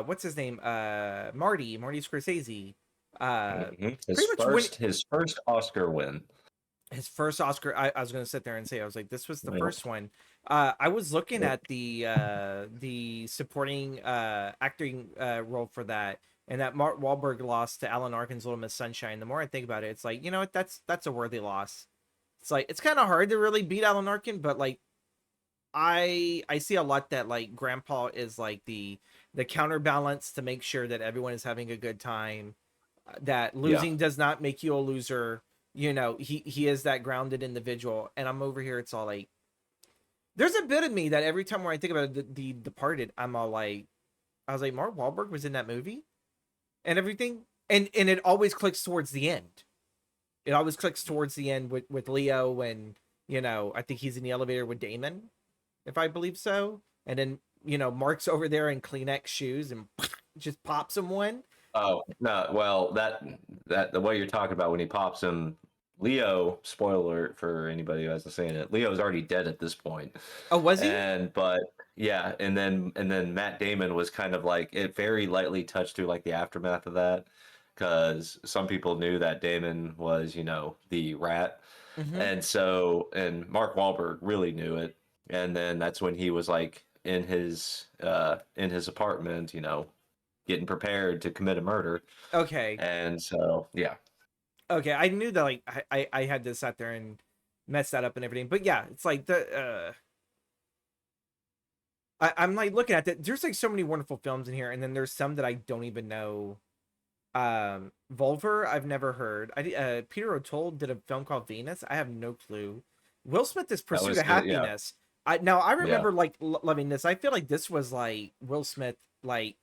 what's his name? Marty Scorsese. His Pretty much when first Oscar win. his first Oscar, I was gonna sit there and say, I was like, this was the Yeah. first one. I was looking at the supporting acting role for that, and that Mark Wahlberg lost to Alan Arkin's Little Miss Sunshine. The more I think about it, it's like, you know what, that's a worthy loss. It's like, it's kind of hard to really beat Alan Arkin, but like I see a lot that like Grandpa is like the counterbalance to make sure that everyone is having a good time, that Yeah. losing does not make you a loser. You know, he is that grounded individual, and I'm over here, it's all like, there's a bit of me that every time when I think about the Departed, I'm all like, I was like, Mark Wahlberg was in that movie and everything, and it always clicks towards the end. It always clicks towards the end with Leo, and you know, I think he's in the elevator with Damon, if I believe so, and then you know, Mark's over there in Kleenex shoes and just pops him one. Oh no, well that the way you're talking about when he pops him, Leo. Spoiler alert for anybody who hasn't seen it. Leo's already dead at this point, Oh, was he? and but yeah, and then Matt Damon was kind of like it very lightly touched through like the aftermath of that, because some people knew that Damon was the rat, Mm-hmm. and Mark Wahlberg really knew it, and then that's when he was like in his apartment, getting prepared to commit a murder. Okay. And so, yeah. Okay, I knew that like I had to sit there and mess that up and everything. But yeah, it's like I'm like looking at that. There's like so many wonderful films in here, and then there's some that I don't even know. Volver, I've never heard. Peter O'Toole did a film called Venus. I have no clue. Will Smith is That Pursuit was of good. Yeah. Happiness. I Yeah. remember like loving this. I feel like this was like Will Smith like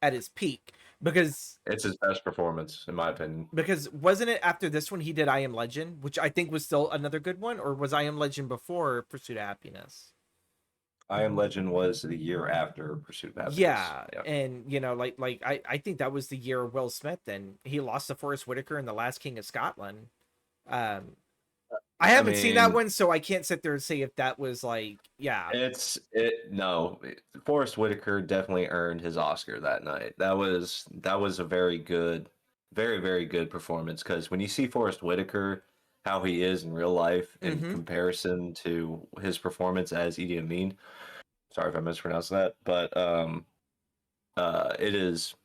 at his peak, because It's his best performance, in my opinion. wasn't it after this one he did I Am Legend, which I think was still another good one, or was I Am Legend before Pursuit of Happiness? I Am Legend was the year after Pursuit of Happiness. Yeah, Yeah. and you know, like I think that was the year of Will Smith, and he lost to Forrest Whitaker in The Last King of Scotland. Um, I I haven't seen that mean, one, so I can't sit there and say if that was like, yeah. no. Forrest Whitaker definitely earned his Oscar that night. That was a very good, very, very good performance, because when you see Forrest Whitaker, how he is in real life in Mm-hmm. comparison to his performance as Idi Amin, sorry if I mispronounced that, but it is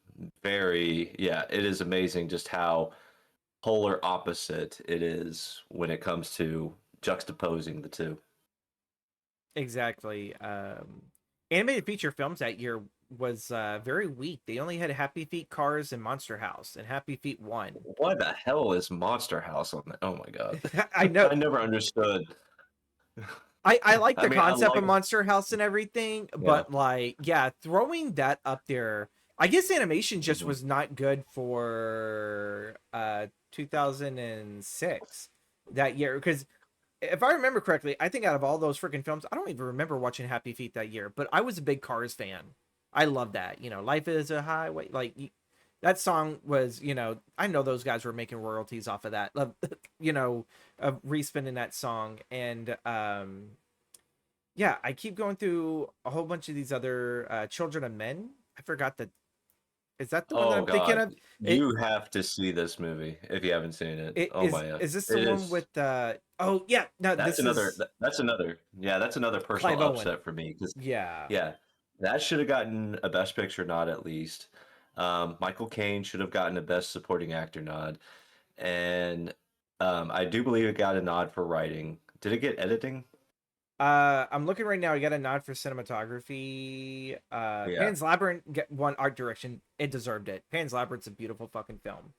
it is amazing just how polar opposite it is when it comes to juxtaposing the two. Exactly. Animated feature films that year was very weak. They only had Happy Feet, Cars, and Monster House, and Happy Feet won. Why the hell is Monster House on that? Oh my god. I know. I never understood. I like I the mean, I concept like, of Monster House and everything, yeah. but like, yeah, throwing that up there, I guess animation just Mhm. was not good for 2006 that year, because if I remember correctly, I think out of all those freaking films, I don't even remember watching Happy Feet that year, but I was a big Cars fan. I love that. You know, Life is a Highway. Like that song was, you know, I know those guys were making royalties off of that. You know, of respinning that song. And yeah, I keep going through a whole bunch of these other Children of Men. I forgot that. Is that the one that Oh I'm thinking god. of? It You have to see this movie if you haven't seen it. it Oh my god. is this the It one is with oh yeah, no, that's this another is that's another yeah, that's another personal Clive Owen. upset for me, because Yeah. yeah, that should have gotten a Best Picture nod at least. Michael Caine should have gotten a Best Supporting Actor nod, and I do believe it got a nod for writing. Did it get editing? I'm looking right now. I got a nod for cinematography. Yeah, Pan's Labyrinth get one art direction. It deserved it. Pan's Labyrinth's a beautiful fucking film.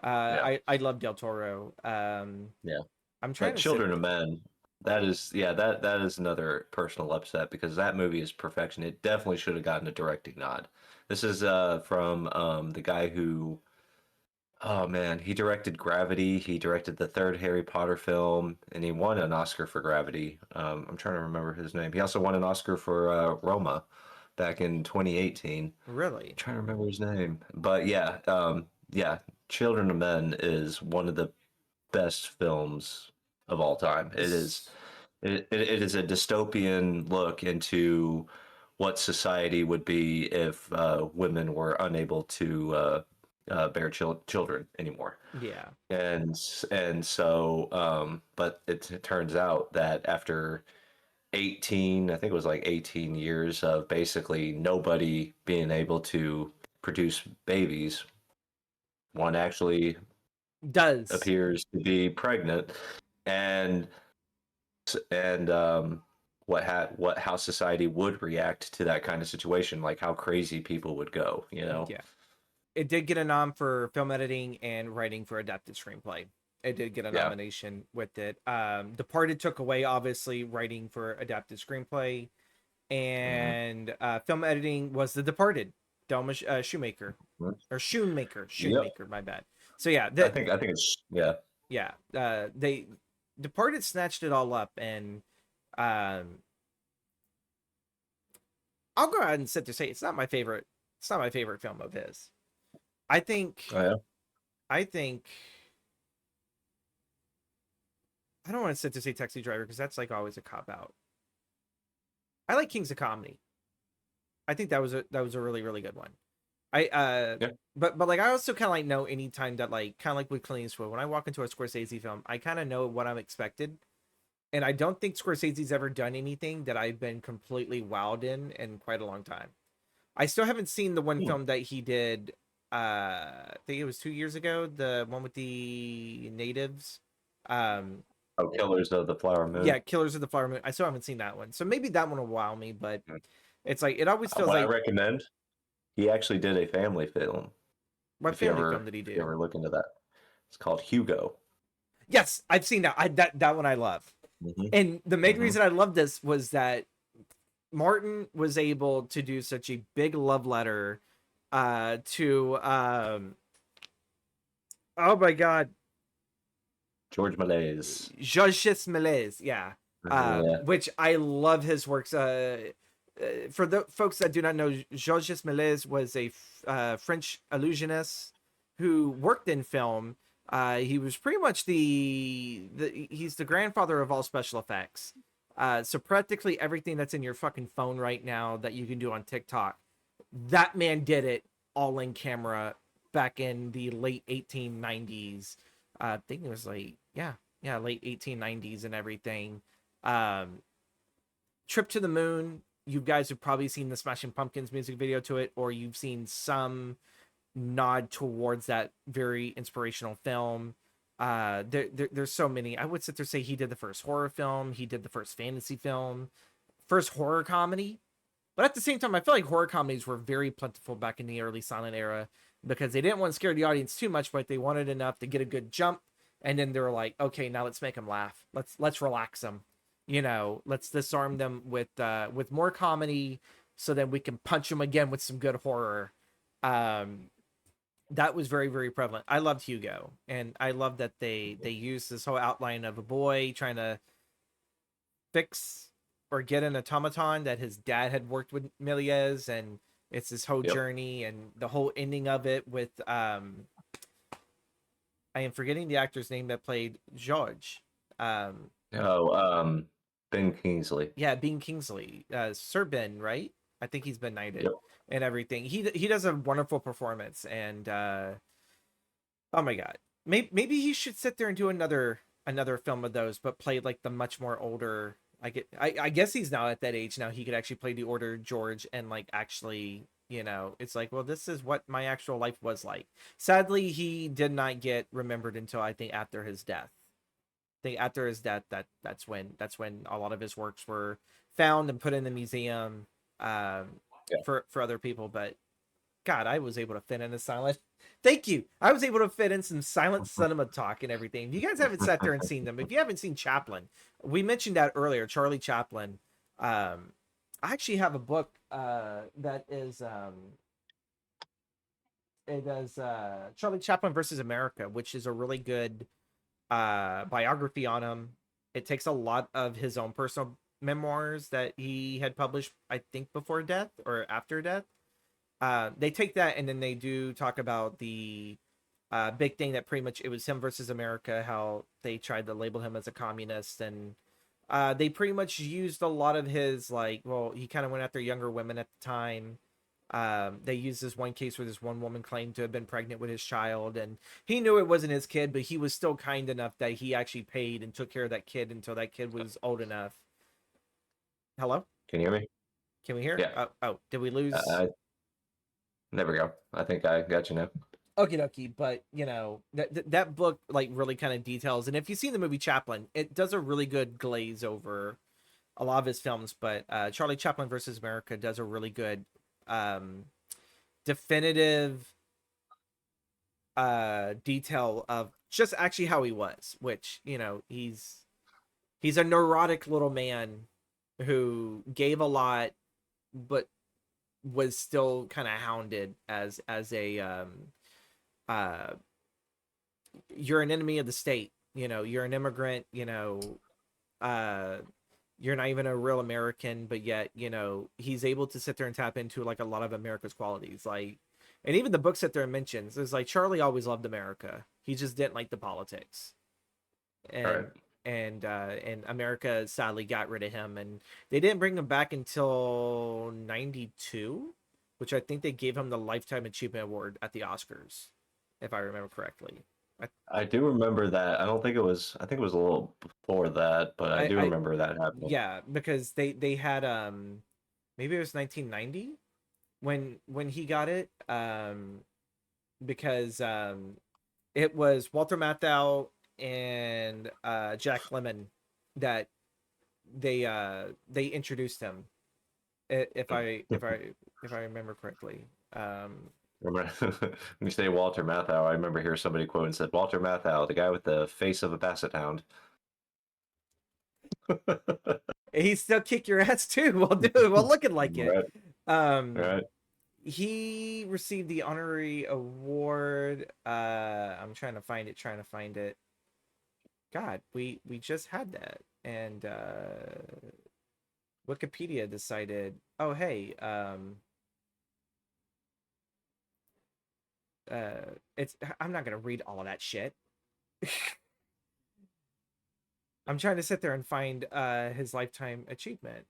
yeah, I love Del Toro. yeah. I'm But trying to sit. Children of Men, that is another personal upset, because that movie is perfection. It definitely should have gotten a directing nod. This is from the guy who, oh man, he directed Gravity. He directed the third Harry Potter film, and he won an Oscar for Gravity. I'm trying to remember his name. He also won an Oscar for Roma back in 2018. Really. Trying to remember his name, but yeah, yeah, Children of Men is one of the best films of all time. It is S- it is a dystopian look into what society would be if women were unable to bear children anymore. Yeah. And so, but it turns out that after 18, I think it was like 18 years of basically nobody being able to produce babies, one actually Does. appears to be pregnant, and what how society would react to that kind of situation, like how crazy people would go, you know. Yeah. It did get a nom for film editing and writing for adapted screenplay. It did get a Yeah. nomination with it. Departed took away, obviously, writing for adapted screenplay, Hmm. and film editing was The Departed, Delma Shoemaker, or Schoonmaker, Yep. Schoonmaker. My bad. So yeah, I think it's, yeah. yeah, they Departed snatched it all up, and um, I'll go ahead and sit to say it's not my favorite. It's not my favorite film of his. I think. Oh, yeah. I think. I don't want to sit to say Taxi Driver because that's like always a cop out. I like Kings of Comedy. I think that was a really really good one. I Yeah. but like I also kind of like know anytime that like kind of like with Clint Eastwood, when I walk into a Scorsese film, I kind of know what I'm expected, and I don't think Scorsese's ever done anything that I've been completely wowed in quite a long time. I still haven't seen the one Hmm. film that he did. I think it was 2 years ago, the one with the natives. Um, Oh, Killers of the Flower Moon. yeah, Killers of the Flower Moon. I still haven't seen that one, so maybe that one will wow me. But it's like it always feels What I like, recommend, he actually did a family film. what If you family film ever did he if you do? ever look into that, it's called Hugo. Yes, I've seen that. That one I love. Hmm. And the main Hmm. reason I love this was that Martin was able to do such a big love letter to oh my god, George Malaise. Georges Méliès, yeah. Yeah. Which I love his works. For the folks that do not know, Georges Méliès was a French illusionist who worked in film. He was pretty much he's the grandfather of all special effects. So practically everything that's in your fucking phone right now that you can do on TikTok, that man did it all in camera back in the late 1890s. I think it was like late 1890s and everything. Um, Trip to the Moon. You guys have probably seen the Smashing Pumpkins music video to it, or you've seen some nod towards that very inspirational film. There's so many. I would sit there and say he did the first horror film, he did the first fantasy film, first horror comedy. But at the same time, I feel like horror comedies were very plentiful back in the early silent era because they didn't want to scare the audience too much, but they wanted enough to get a good jump. And then they were like, okay, now let's make them laugh. Let's relax them. You know, let's disarm them with more comedy, so then we can punch them again with some good horror. Um, that was very very prevalent. I loved Hugo, and I love that they used this whole outline of a boy trying to fix or get an automaton that his dad had worked with Méliès, and it's this whole Yep. journey and the whole ending of it with I am forgetting the actor's name that played George. Um, Oh, Ben Kingsley. yeah, Bean Kingsley, Sir Ben, right? I think he's been knighted Yep. and everything. He does a wonderful performance, and oh my god, maybe he should sit there and do another film of those, but play like the much more older. I guess he's now at that age now. He could actually play the older George and like actually, it's like, well, this is what my actual life was like. Sadly, he did not get remembered until I think after his death. I think after his death, that's when a lot of his works were found and put in the museum Yeah. for other people. But God, I was able to fit in a silent. Thank you. I was able to fit in some silent cinema talk and everything. If you guys haven't sat there and seen them, if you haven't seen Chaplin, we mentioned that earlier, Charlie Chaplin. I actually have a book that is it is Charlie Chaplin versus America, which is a really good biography on him. It takes a lot of his own personal memoirs that he had published, I think, before death or after death. They take that and then they do talk about the big thing that pretty much it was him versus America, how they tried to label him as a communist, and They pretty much used a lot of his, like, well, he kind of went after younger women at the time. They used this one case where this one woman claimed to have been pregnant with his child, and he knew it wasn't his kid, but he was still kind enough that he actually paid and took care of that kid until that kid was old enough. Hello? Can you hear me? Can we hear? Yeah. Oh, did we lose? There we go. I think I got you now. Okie dokie, but that book like really kind of details, and if you've seen the movie Chaplin, it does a really good glaze over a lot of his films. But Charlie Chaplin versus America does a really good definitive detail of just actually how he was, which he's a neurotic little man who gave a lot, but was still kind of hounded as a you're an enemy of the state, you're an immigrant, you're not even a real American, but yet, he's able to sit there and tap into like a lot of America's qualities. Like, and even the book sit there and mentions is like Charlie always loved America. He just didn't like the politics. And Right. and America sadly got rid of him, and they didn't bring him back until 92, which I think they gave him the Lifetime Achievement Award at the Oscars, if I remember correctly. I do remember that. I don't think it was. I think it was a little before that, but I do remember that happening. Yeah, because they had maybe it was 1990 when he got it, because it was Walter Matthau and Jack Lemmon that they introduced him, if I remember correctly. Remember, when you say Walter Matthau, I remember hearing somebody quote and said, "Walter Matthau, the guy with the face of a basset hound." He still kick your ass too while looking like it. Right. He received the honorary award. I'm trying to find it. God, we just had that, and Wikipedia decided, oh hey, I'm not gonna read all of that shit. I'm trying to sit there and find his lifetime achievement.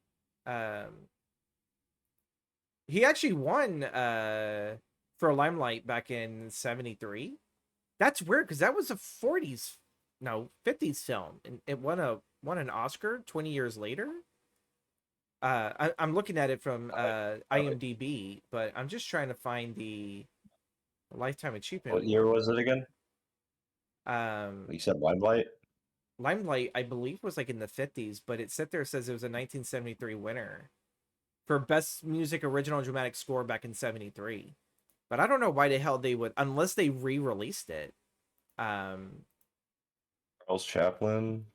He actually won for Limelight back in '73. That's weird because that was a 50s film, and it won an Oscar 20 years later. I'm looking at it from IMDb, but I'm just trying to find the Lifetime Achievement. What year was it again? You said Limelight? Limelight, I believe, was like in the 50s, but it says it was a 1973 winner for Best Music Original Dramatic Score back in '73. But I don't know why the hell they would, unless they re-released it. Charles Chaplin?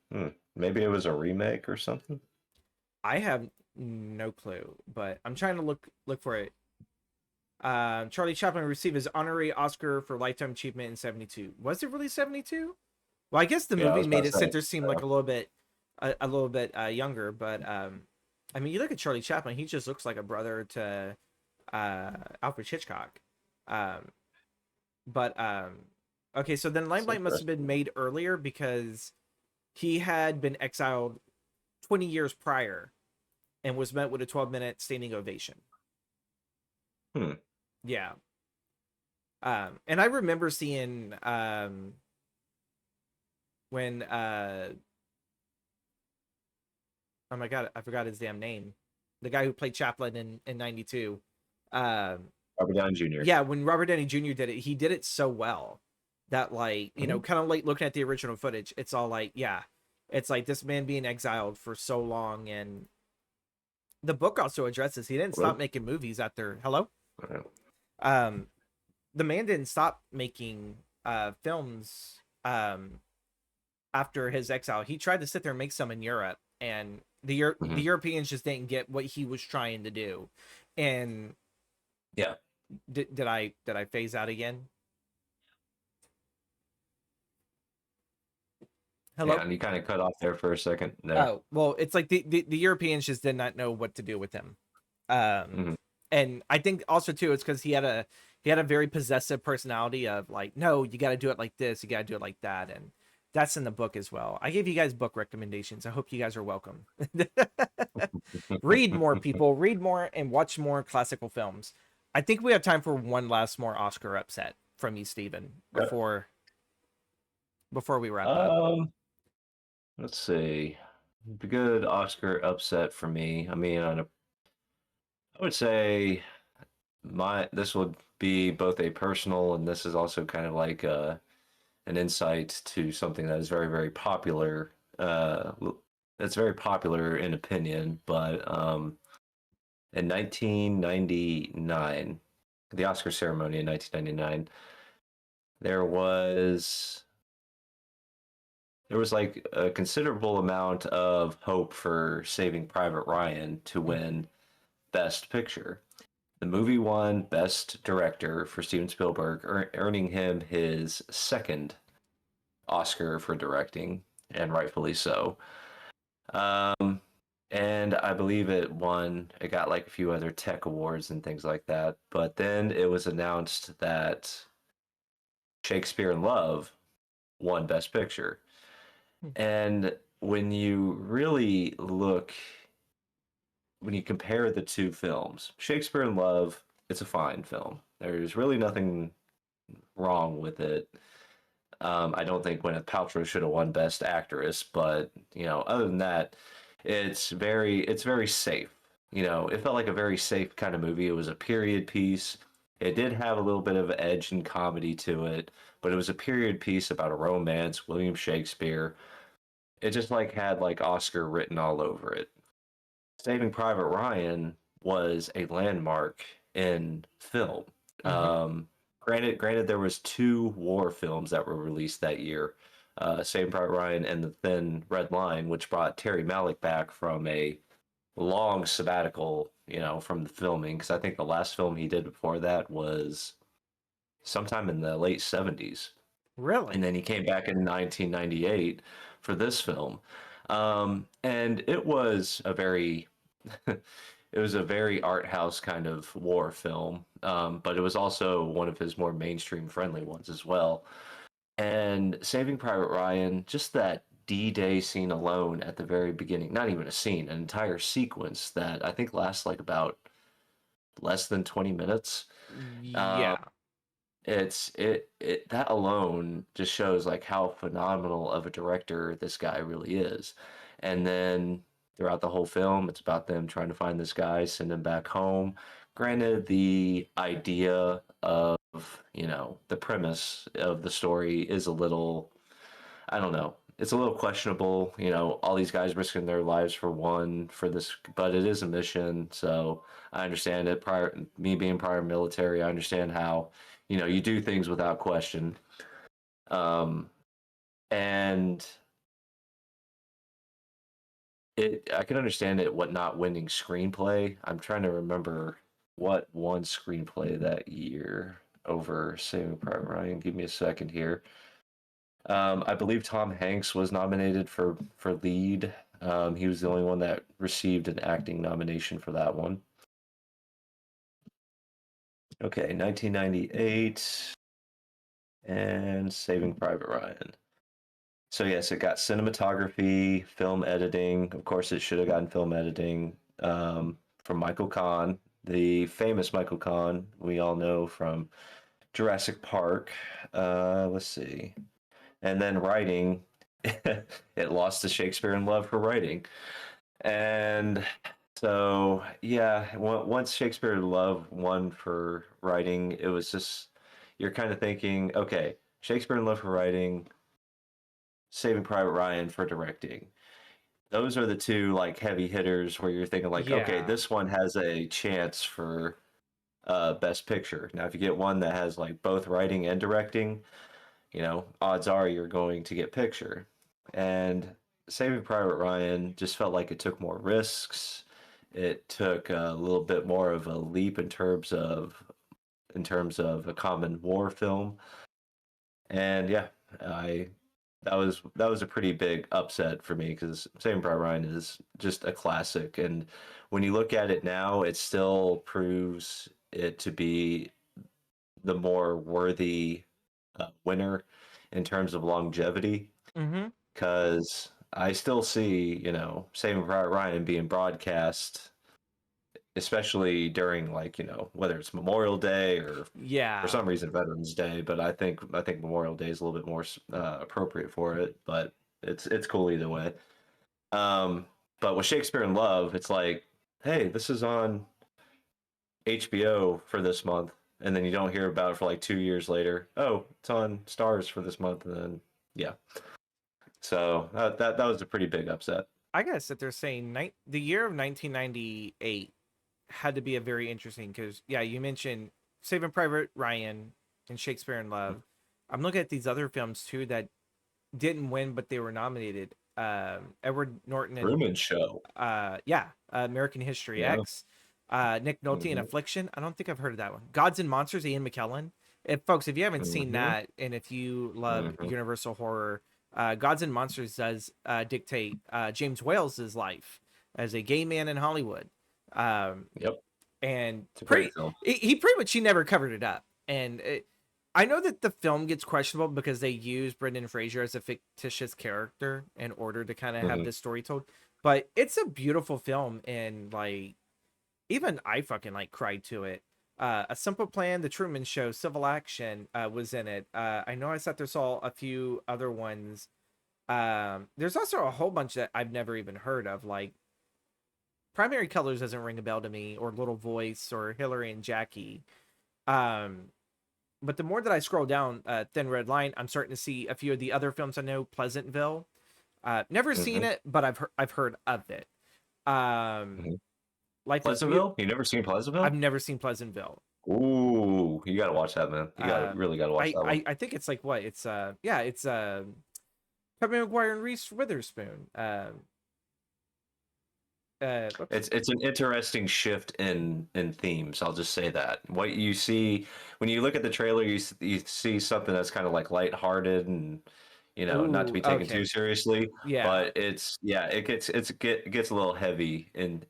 Maybe it was a remake or something? I have no clue, but I'm trying to look for it. Charlie Chaplin received his honorary Oscar for Lifetime Achievement in '72. Was it really '72? Well, I guess the movie made it sit there seem like a little bit younger, but I mean, you look at Charlie Chaplin, he just looks like a brother to Alfred Hitchcock. Okay, so then Limelight must have been made earlier because he had been exiled 20 years prior and was met with a 12-minute standing ovation. Yeah. And I remember seeing when oh my god, I forgot his damn name. The guy who played Chaplin in '92. Robert Downey Jr. Yeah, when Robert Downey Jr. did it, he did it so well that, like, kind of like looking at the original footage, it's all like, yeah, it's like this man being exiled for so long. And the book also addresses he didn't stop making movies after the man didn't stop making films after his exile. He tried to sit there and make some in Europe, and the Europeans just didn't get what he was trying to do. And yeah, did I phase out again? Hello? Yeah, and you kind of cut off there for a second. There. Oh, well, it's like the Europeans just did not know what to do with him. And I think also too, it's because he had a very possessive personality of like, no, you got to do it like this, you got to do it like that. And That's in the book as well. I gave you guys book recommendations. I hope you guys are welcome. Read more, people. Read more and watch more classical films. I think we have time for one last more Oscar upset from you, Steven, Okay. before we wrap up. Let's see. The good Oscar upset for me. I mean, I would say this would be both a personal, and this is also kind of like an insight to something that is very, very popular. It's very popular in opinion, but in 1999, the Oscar ceremony in 1999, there was like a considerable amount of hope for Saving Private Ryan to win Best Picture. The movie won Best Director for Steven Spielberg, earning him his second Oscar for directing, and rightfully so. And I believe it got like a few other tech awards and things like that. But then it was announced that Shakespeare in Love won Best Picture. And when you really look, when you compare the two films, Shakespeare in Love, it's a fine film. There's really nothing wrong with it. I don't think Gwyneth Paltrow should have won Best Actress, but other than that, it's very safe. It felt like a very safe kind of movie. It was a period piece. It did have a little bit of edge and comedy to it, but it was a period piece about a romance, William Shakespeare. It just like had like Oscar written all over it. Saving Private Ryan was a landmark in film. Mm-hmm. Granted, there was two war films that were released that year, Saving Private Ryan and The Thin Red Line, which brought Terry Malick back from a long sabbatical, from the filming. Because I think the last film he did before that was sometime in the late 70s. And Really? then he came back in 1998 for this film. And it was a very it was a very art house kind of war film, but it was also one of his more mainstream friendly ones as well. And Saving Private Ryan, just that D-Day scene alone at the very beginning, not even a scene, an entire sequence that I think lasts like about less than 20 minutes. Um, Yeah. it that alone just shows like how phenomenal of a director this guy really is. And then throughout the whole film, it's about them trying to find this guy, send him back home. Granted, the idea of, the premise of the story is a little, I don't know, it's a little questionable. All these guys risking their lives for this, but it is a mission. So I understand it. Me being prior military, I understand how, you do things without question. Um, and I can understand it, what not winning screenplay. I'm trying to remember what won screenplay that year over Saving Private Ryan. Give me a second here. I believe Tom Hanks was nominated for lead. He was the only one that received an acting nomination for that one. Okay, 1998 and Saving Private Ryan. So yes, it got cinematography, film editing. Of course, it should have gotten film editing from Michael Kahn, the famous Michael Kahn we all know from Jurassic Park. Let's see. And then writing, it lost to Shakespeare in Love for writing. And so, yeah, once Shakespeare in Love won for writing, it was just, you're kind of thinking, okay, Shakespeare in Love for writing, Saving Private Ryan for directing. Those are the two like heavy hitters where you're thinking like, okay, Yeah. this one has a chance for best picture. Now, if you get one that has like both writing and directing, odds are you're going to get picture. And Saving Private Ryan just felt like it took more risks. It took a little bit more of a leap in terms of a common war film. And yeah, I that was a pretty big upset for me because Saving Private Ryan is just a classic, and when you look at it now, it still proves it to be the more worthy winner in terms of longevity. Mm-hmm. because I still see, Saving Private Ryan being broadcast, especially during like, whether it's Memorial Day or for Yeah. some reason Veterans Day, but I think Memorial Day is a little bit more appropriate for it, but it's cool either way. Um, but with Shakespeare in Love, it's like, hey, this is on HBO for this month, and then you don't hear about it for like 2 years later. Oh, it's on Stars for this month, and then yeah. So that was a pretty big upset. I gotta sit there saying the year of 1998 had to be a very interesting because yeah, you mentioned Saving Private Ryan and Shakespeare in Love. I'm looking at these other films too that didn't win but they were nominated. Edward Norton and Truman Show. American History Yeah. X. Nick Nolte in Hmm. Affliction. I don't think I've heard of that one. Gods and Monsters, Ian McKellen. If you haven't seen Hmm. that, and if you love Hmm. Universal horror, Gods and Monsters does dictate James Wales's life as a gay man in Hollywood. Um, Yep. and It's a great pretty film. he pretty much he never covered it up. I know that the film gets questionable because they use Brendan Fraser as a fictitious character in order to kind of have Hmm. this story told, but it's a beautiful film, and like even I fucking like cried to it. A Simple Plan, The Truman Show, Civil Action was in it. I know I sat there saw a few other ones. There's also a whole bunch that I've never even heard of, like Primary Colors doesn't ring a bell to me, or Little Voice, or Hillary and Jackie. Um, but the more that I scroll down Thin Red Line, I'm starting to see a few of the other films I know. Pleasantville, never seen Hmm. it, but I've heard of it. Um, Hmm. Life is Beautiful. Pleasantville? You never seen I've Pleasantville? never seen Pleasantville. Ooh, you gotta watch that, man. You gotta Um, really gotta watch that one. I think it's like what it's it's Tobey Maguire and Reese Witherspoon. Whoops. It's an interesting shift in themes. I'll just say that. What you see when you look at the trailer, you see something that's kind of like lighthearted and not to Ooh, be taken okay, too seriously, yeah. but it gets a little heavy in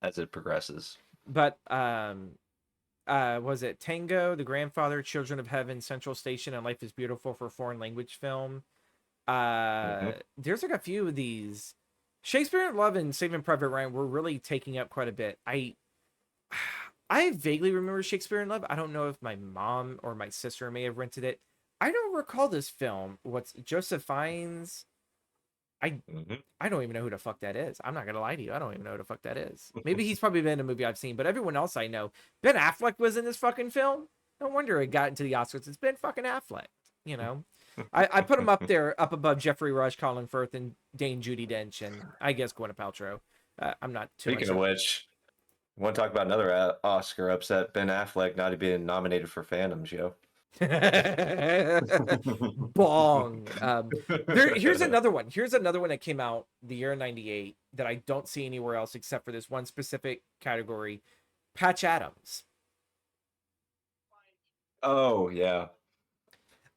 as it progresses. But was it Tango, The Grandfather, Children of Heaven, Central Station, and Life is Beautiful for foreign language film? Hmm. There's like a few of these. Shakespeare in Love and Saving Private Ryan were really taking up quite a bit. I vaguely remember Shakespeare in Love. I don't know if my mom or my sister may have rented it. I don't recall this film. What's Joseph Fiennes? I Hmm. I don't even know who the fuck that is. I'm not gonna lie to you. I don't even know who the fuck that is. Maybe he's probably been in a movie I've seen, but everyone else I know. Ben Affleck was in this fucking film. No wonder it got into the Oscars. It's Ben fucking Affleck. You know, I put him up there, up above Jeffrey Rush, Colin Firth, and Dane Judi Dench, and I guess Gwyneth Paltrow. I'm not too much. Speaking of which, want to talk about another Oscar upset? Ben Affleck not being nominated for Phantoms, yo. Bong. Here's another one. Here's another one that came out the year '98 that I don't see anywhere else except for this one specific category. Patch Adams. Oh yeah.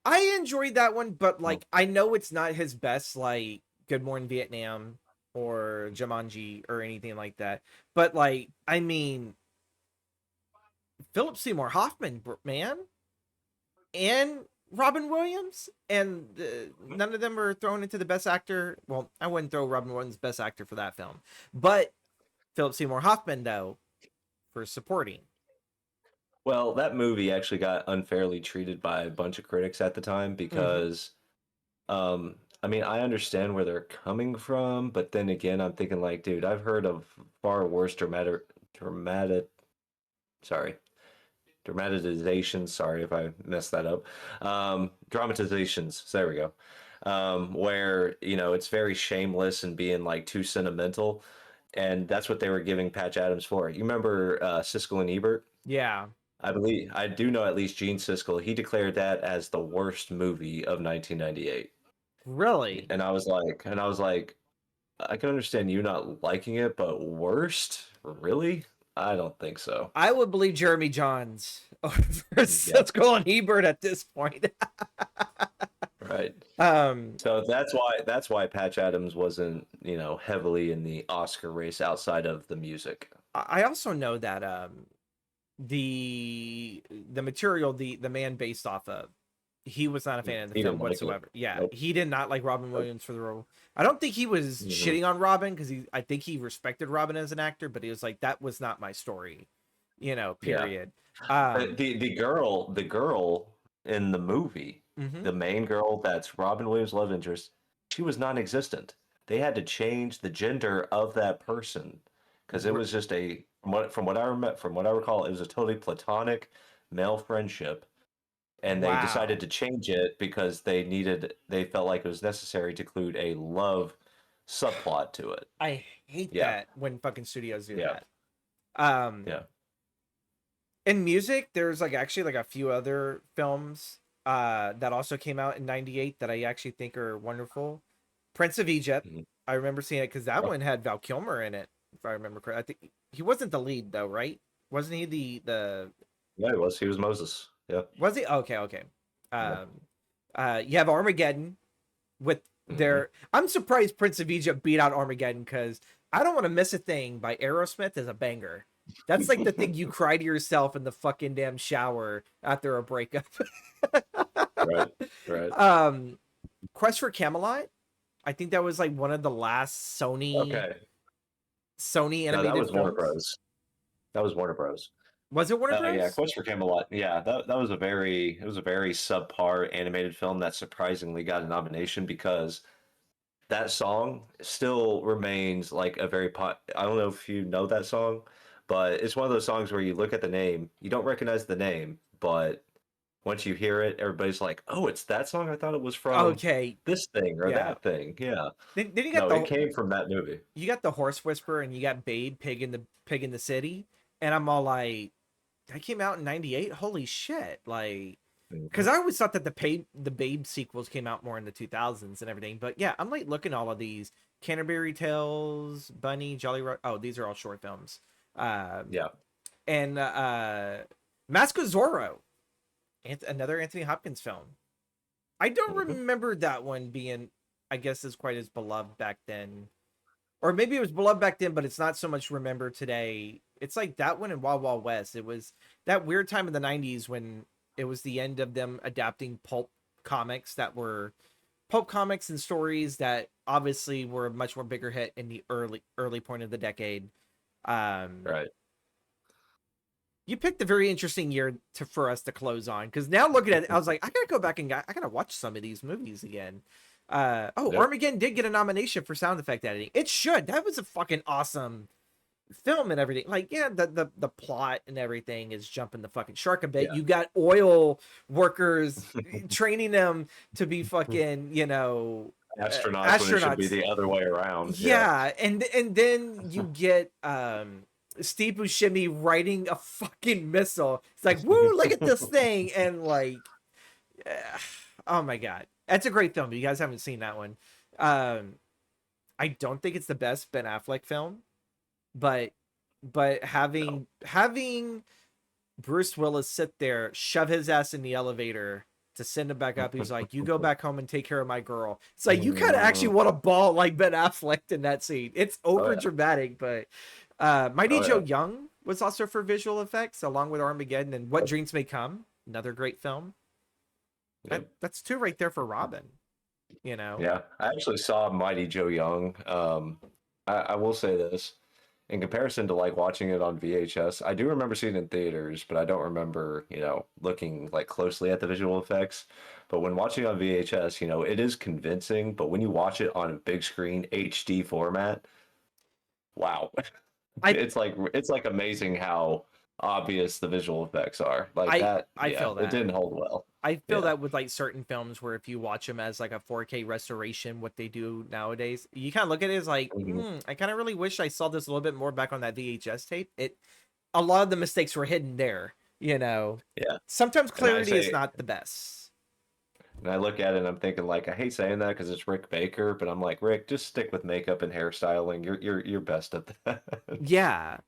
I enjoyed that one, but like I know it's not his best, like Good Morning Vietnam or Jumanji or anything like that. But like, I mean, Philip Seymour Hoffman, man, and Robin Williams, and none of them are thrown into the best actor. Well, I wouldn't throw Robin Williams best actor for that film, but Philip Seymour Hoffman though for supporting. Well, that movie actually got unfairly treated by a bunch of critics at the time Mm-hmm. because, I mean, I understand where they're coming from, but then again, I'm thinking like, dude, I've heard of far worse sorry, dramatizations. Sorry if I messed that up. Dramatizations. There we go. Where it's very shameless and being like too sentimental, and that's what they were giving Patch Adams for. You remember Siskel and Ebert? Yeah, I do know at least Gene Siskel. He declared that as the worst movie of 1998, really. and I was like, I can understand you not liking it, but worst, really? I don't think so. I would believe Jeremy Johns over Yeah, Siskel and Ebert at this point. right. um, So that's why Patch Adams wasn't heavily in the Oscar race outside of the music. I also know that the material the man based off of He was not a fan of the He film didn't like it. whatsoever. Yeah, Nope. he did not like Robin Nope. Williams for the role. I don't think he was Mhm. shitting on Robin because I think he respected Robin as an actor, but he was like, that was not my story, Yeah. period. The girl in the movie, Mhm. the main girl that's Robin Williams' love interest, she was non-existent. They had to change the gender of that person because it R- was just from what I recall, it was a totally platonic male friendship, and they decided Wow. to change it because they felt like it was necessary to include a love subplot to it. I hate Yeah, that when fucking studios do yeah, that. Um, yeah. in music, there's like actually like a few other films that also came out in '98 that I actually think are wonderful. Prince of Egypt. Mhm. I remember seeing it because that Oh, one had Val Kilmer in it, if I remember correctly. I think he wasn't the lead though, right? Wasn't he the yeah, he was Moses. Yeah. was he? Okay, okay. Yeah. Um, you have Armageddon with Hmm. their. I'm surprised Prince of Egypt beat out Armageddon because I don't want to miss a thing by Aerosmith is a banger. That's like the thing you cry to yourself in the fucking damn shower after a breakup. Right, right. um, Quest for Camelot. I think that was like one of the last Okay. Sony No, that animated was Warner films. Bros. That was Warner Bros. Was it Warner Yeah, Bros? Quest for Camelot. Yeah, that was a very subpar animated film that surprisingly got a nomination because that song still remains like a I don't know if you know that song, but it's one of those songs where you look at the name, you don't recognize the name, but once you hear it, everybody's like, "Oh, it's that song. I thought it was from Okay, this thing or yeah. that thing." Yeah. Then you got No, it the came from that movie. horse whisperer and you got Babe pig in the city, and I'm all like, that came out in '98. Holy shit! Like, because Mhm. I always thought that the Babe sequels came out more in the 2000s and everything. But yeah, I'm like looking at all of these Canterbury Tales, Bunny, Oh, these are all short films. Um, Yeah. and Mask of Zorro, another Anthony Hopkins film. I don't Mhm. remember that one being, I guess, as quite as beloved back then, or maybe it was beloved back then, but it's not so much remembered today. It's like that one in Wild Wild West. It was that weird time in the '90s when it was the end of them adapting comics that were pulp comics and stories that obviously were a much more bigger hit in the early point of the decade. Um, Right. you picked a very interesting year for us to close on because now looking at it, I was like, I gotta go back and I gotta watch some of these movies again. Yep. Armageddon did get a nomination for sound effect editing. It should. That was a fucking awesome film and everything. Like, yeah, the plot and everything is jumping the fucking shark a bit. Yeah. You got oil workers training them to be fucking, Astronauts when it should be astronauts. the other way around. Yeah. Yeah, and then you get Steve Buscemi riding a fucking missile. It's like, woo, look at this thing, and like, oh my god, that's a great film. But you guys haven't seen that one. Um, I don't think it's the best Ben Affleck film, but No. having Bruce Willis sit there, shove his ass in the elevator to send him back up. He's like, "You go back home and take care of my girl." It's like you kind of actually Mhm. want to ball like Ben Affleck in that scene. It's Oh over yeah. dramatic, but Mighty Oh Joe yeah. Young was also for visual effects, along with Armageddon and What Yep. Dreams May Come, another great film. Yep. That's two right there for Robin. You know, Yeah. I actually saw Mighty Joe Young. I will say this. In comparison to like watching it on VHS, I do remember seeing it in theaters, but I don't remember, looking like closely at the visual effects. But when watching on VHS, it is convincing, but when you watch it on a big screen HD format, wow. I It's like amazing how obvious the visual effects are. Like I that, I yeah, feel it that. didn't hold well. I feel Yeah. that with like certain films where if you watch them as like a 4K restoration, what they do nowadays, you kind of look at it as like, Mhm. I kind of really wish I saw this a little bit more back on that VHS tape. A lot of the mistakes were hidden there. Yeah. Sometimes And I clarity is say not the best. and I look at it and I'm thinking like I hate saying that because it's Rick Baker, but I'm like, Rick, just stick with makeup and hairstyling. You're best at that. Yeah.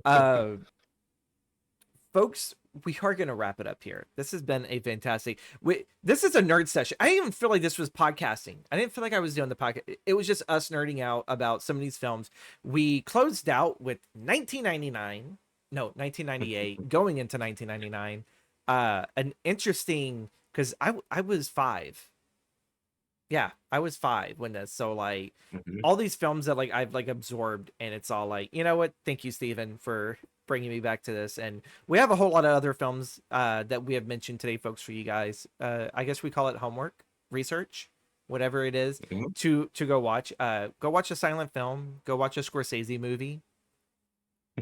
Uh, folks, we are going to wrap it up here. This has been a fantastic. This is a nerd session. I didn't even feel like this was podcasting. I didn't feel like I was doing the podcast. It was just us nerding out about some of these films. We closed out with 1998, going into 1999. An interesting because I was 5. Yeah, I was 5 when this. So like Mhm. all these films that like I've like absorbed, and it's all like, you know what? Thank you, Steven, for bringing me back to this. And we have a whole lot of other films that we have mentioned today, folks, for you guys. I guess we call it homework, research, whatever it is, Mhm. to go watch. Go watch a silent film. Go watch a Scorsese movie.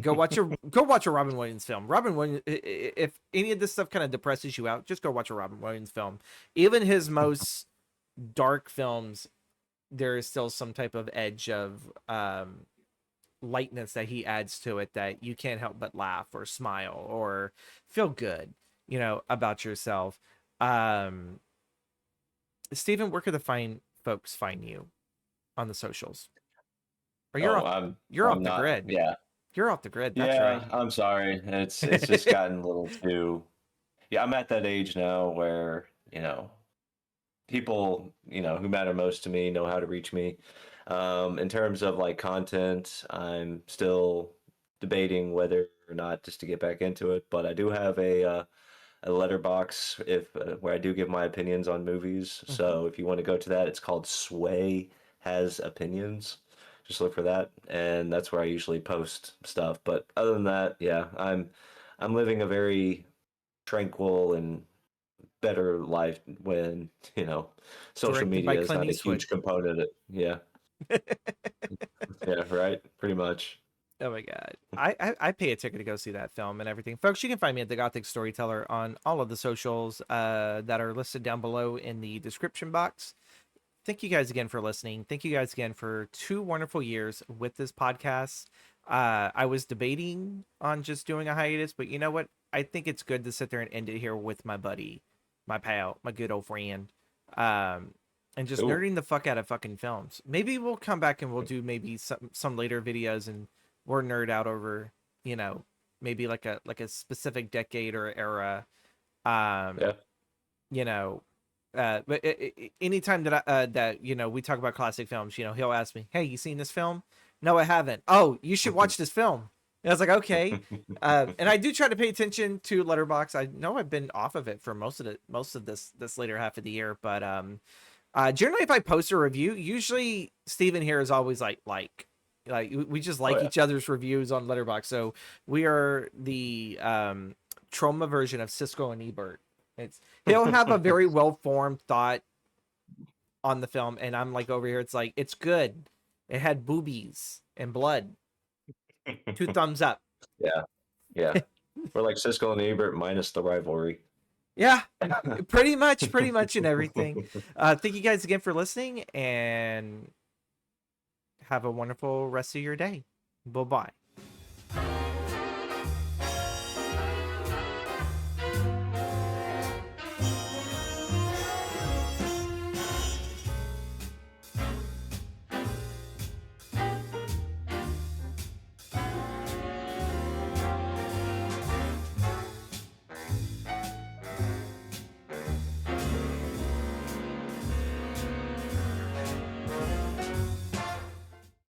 Go watch a Robin Williams film. Robin Williams. If any of this stuff kind of depresses you out, just go watch a Robin Williams film. Even his most dark films, there is still some type of edge of lightness that he adds to it that you can't help but laugh or smile or feel good, about yourself. Um, Steven, where could the fine folks find you on the socials? Or Oh, I'm you're off I'm the not. grid. Yeah. You're off the grid. That's Yeah, right. I'm sorry. It's just gotten a little too. Yeah, I'm at that age now where, people, who matter most to me know how to reach me. In terms of like content, I'm still debating whether or not just to get back into it, but I do have a letterbox if where I do give my opinions on movies. Mhm. So if you want to go to that, it's called Sway Has Opinions. Just look for that, and that's where I usually post stuff. But other than that, yeah, I'm living a very tranquil and better life when social Directed by media is Clint not a Eastwood. huge component of it. Yeah, yeah, right, pretty much. Oh my god. I pay a ticket to go see that film and everything. Folks, you can find me at the Gothic Storyteller on all of the socials that are listed down below in the description box. Thank you guys again for listening. Thank you guys again for 2 wonderful years with this podcast. I was debating on just doing a hiatus, but you know what? I think it's good to sit there and end it here with my buddy, my pal, my good old friend. Um, and just Cool. nerding the fuck out of fucking films. Maybe we'll come back and we'll do maybe some later videos and we'll nerd out over, you know, maybe like a specific decade or era. Um, Yeah. you know, but anytime that we talk about classic films, he'll ask me, "Hey, you seen this film?" No, I haven't. Oh, you should watch this film. And I was like, okay. And I do try to pay attention to Letterbox. I know I've been off of it for most of this later half of the year, but generally if I post a review, usually Steven here is always like we just Oh like yeah. each other's reviews on Letterbox. So we are the trauma version of Cisco and Ebert. He'll have a very well formed thought on the film, and I'm like over here. It's like it's good. It had boobies and blood. 2 thumbs up. Yeah, yeah. We're like Siskel and Ebert minus the rivalry. Yeah, pretty much in everything. Thank you guys again for listening, and have a wonderful rest of your day. Bye bye.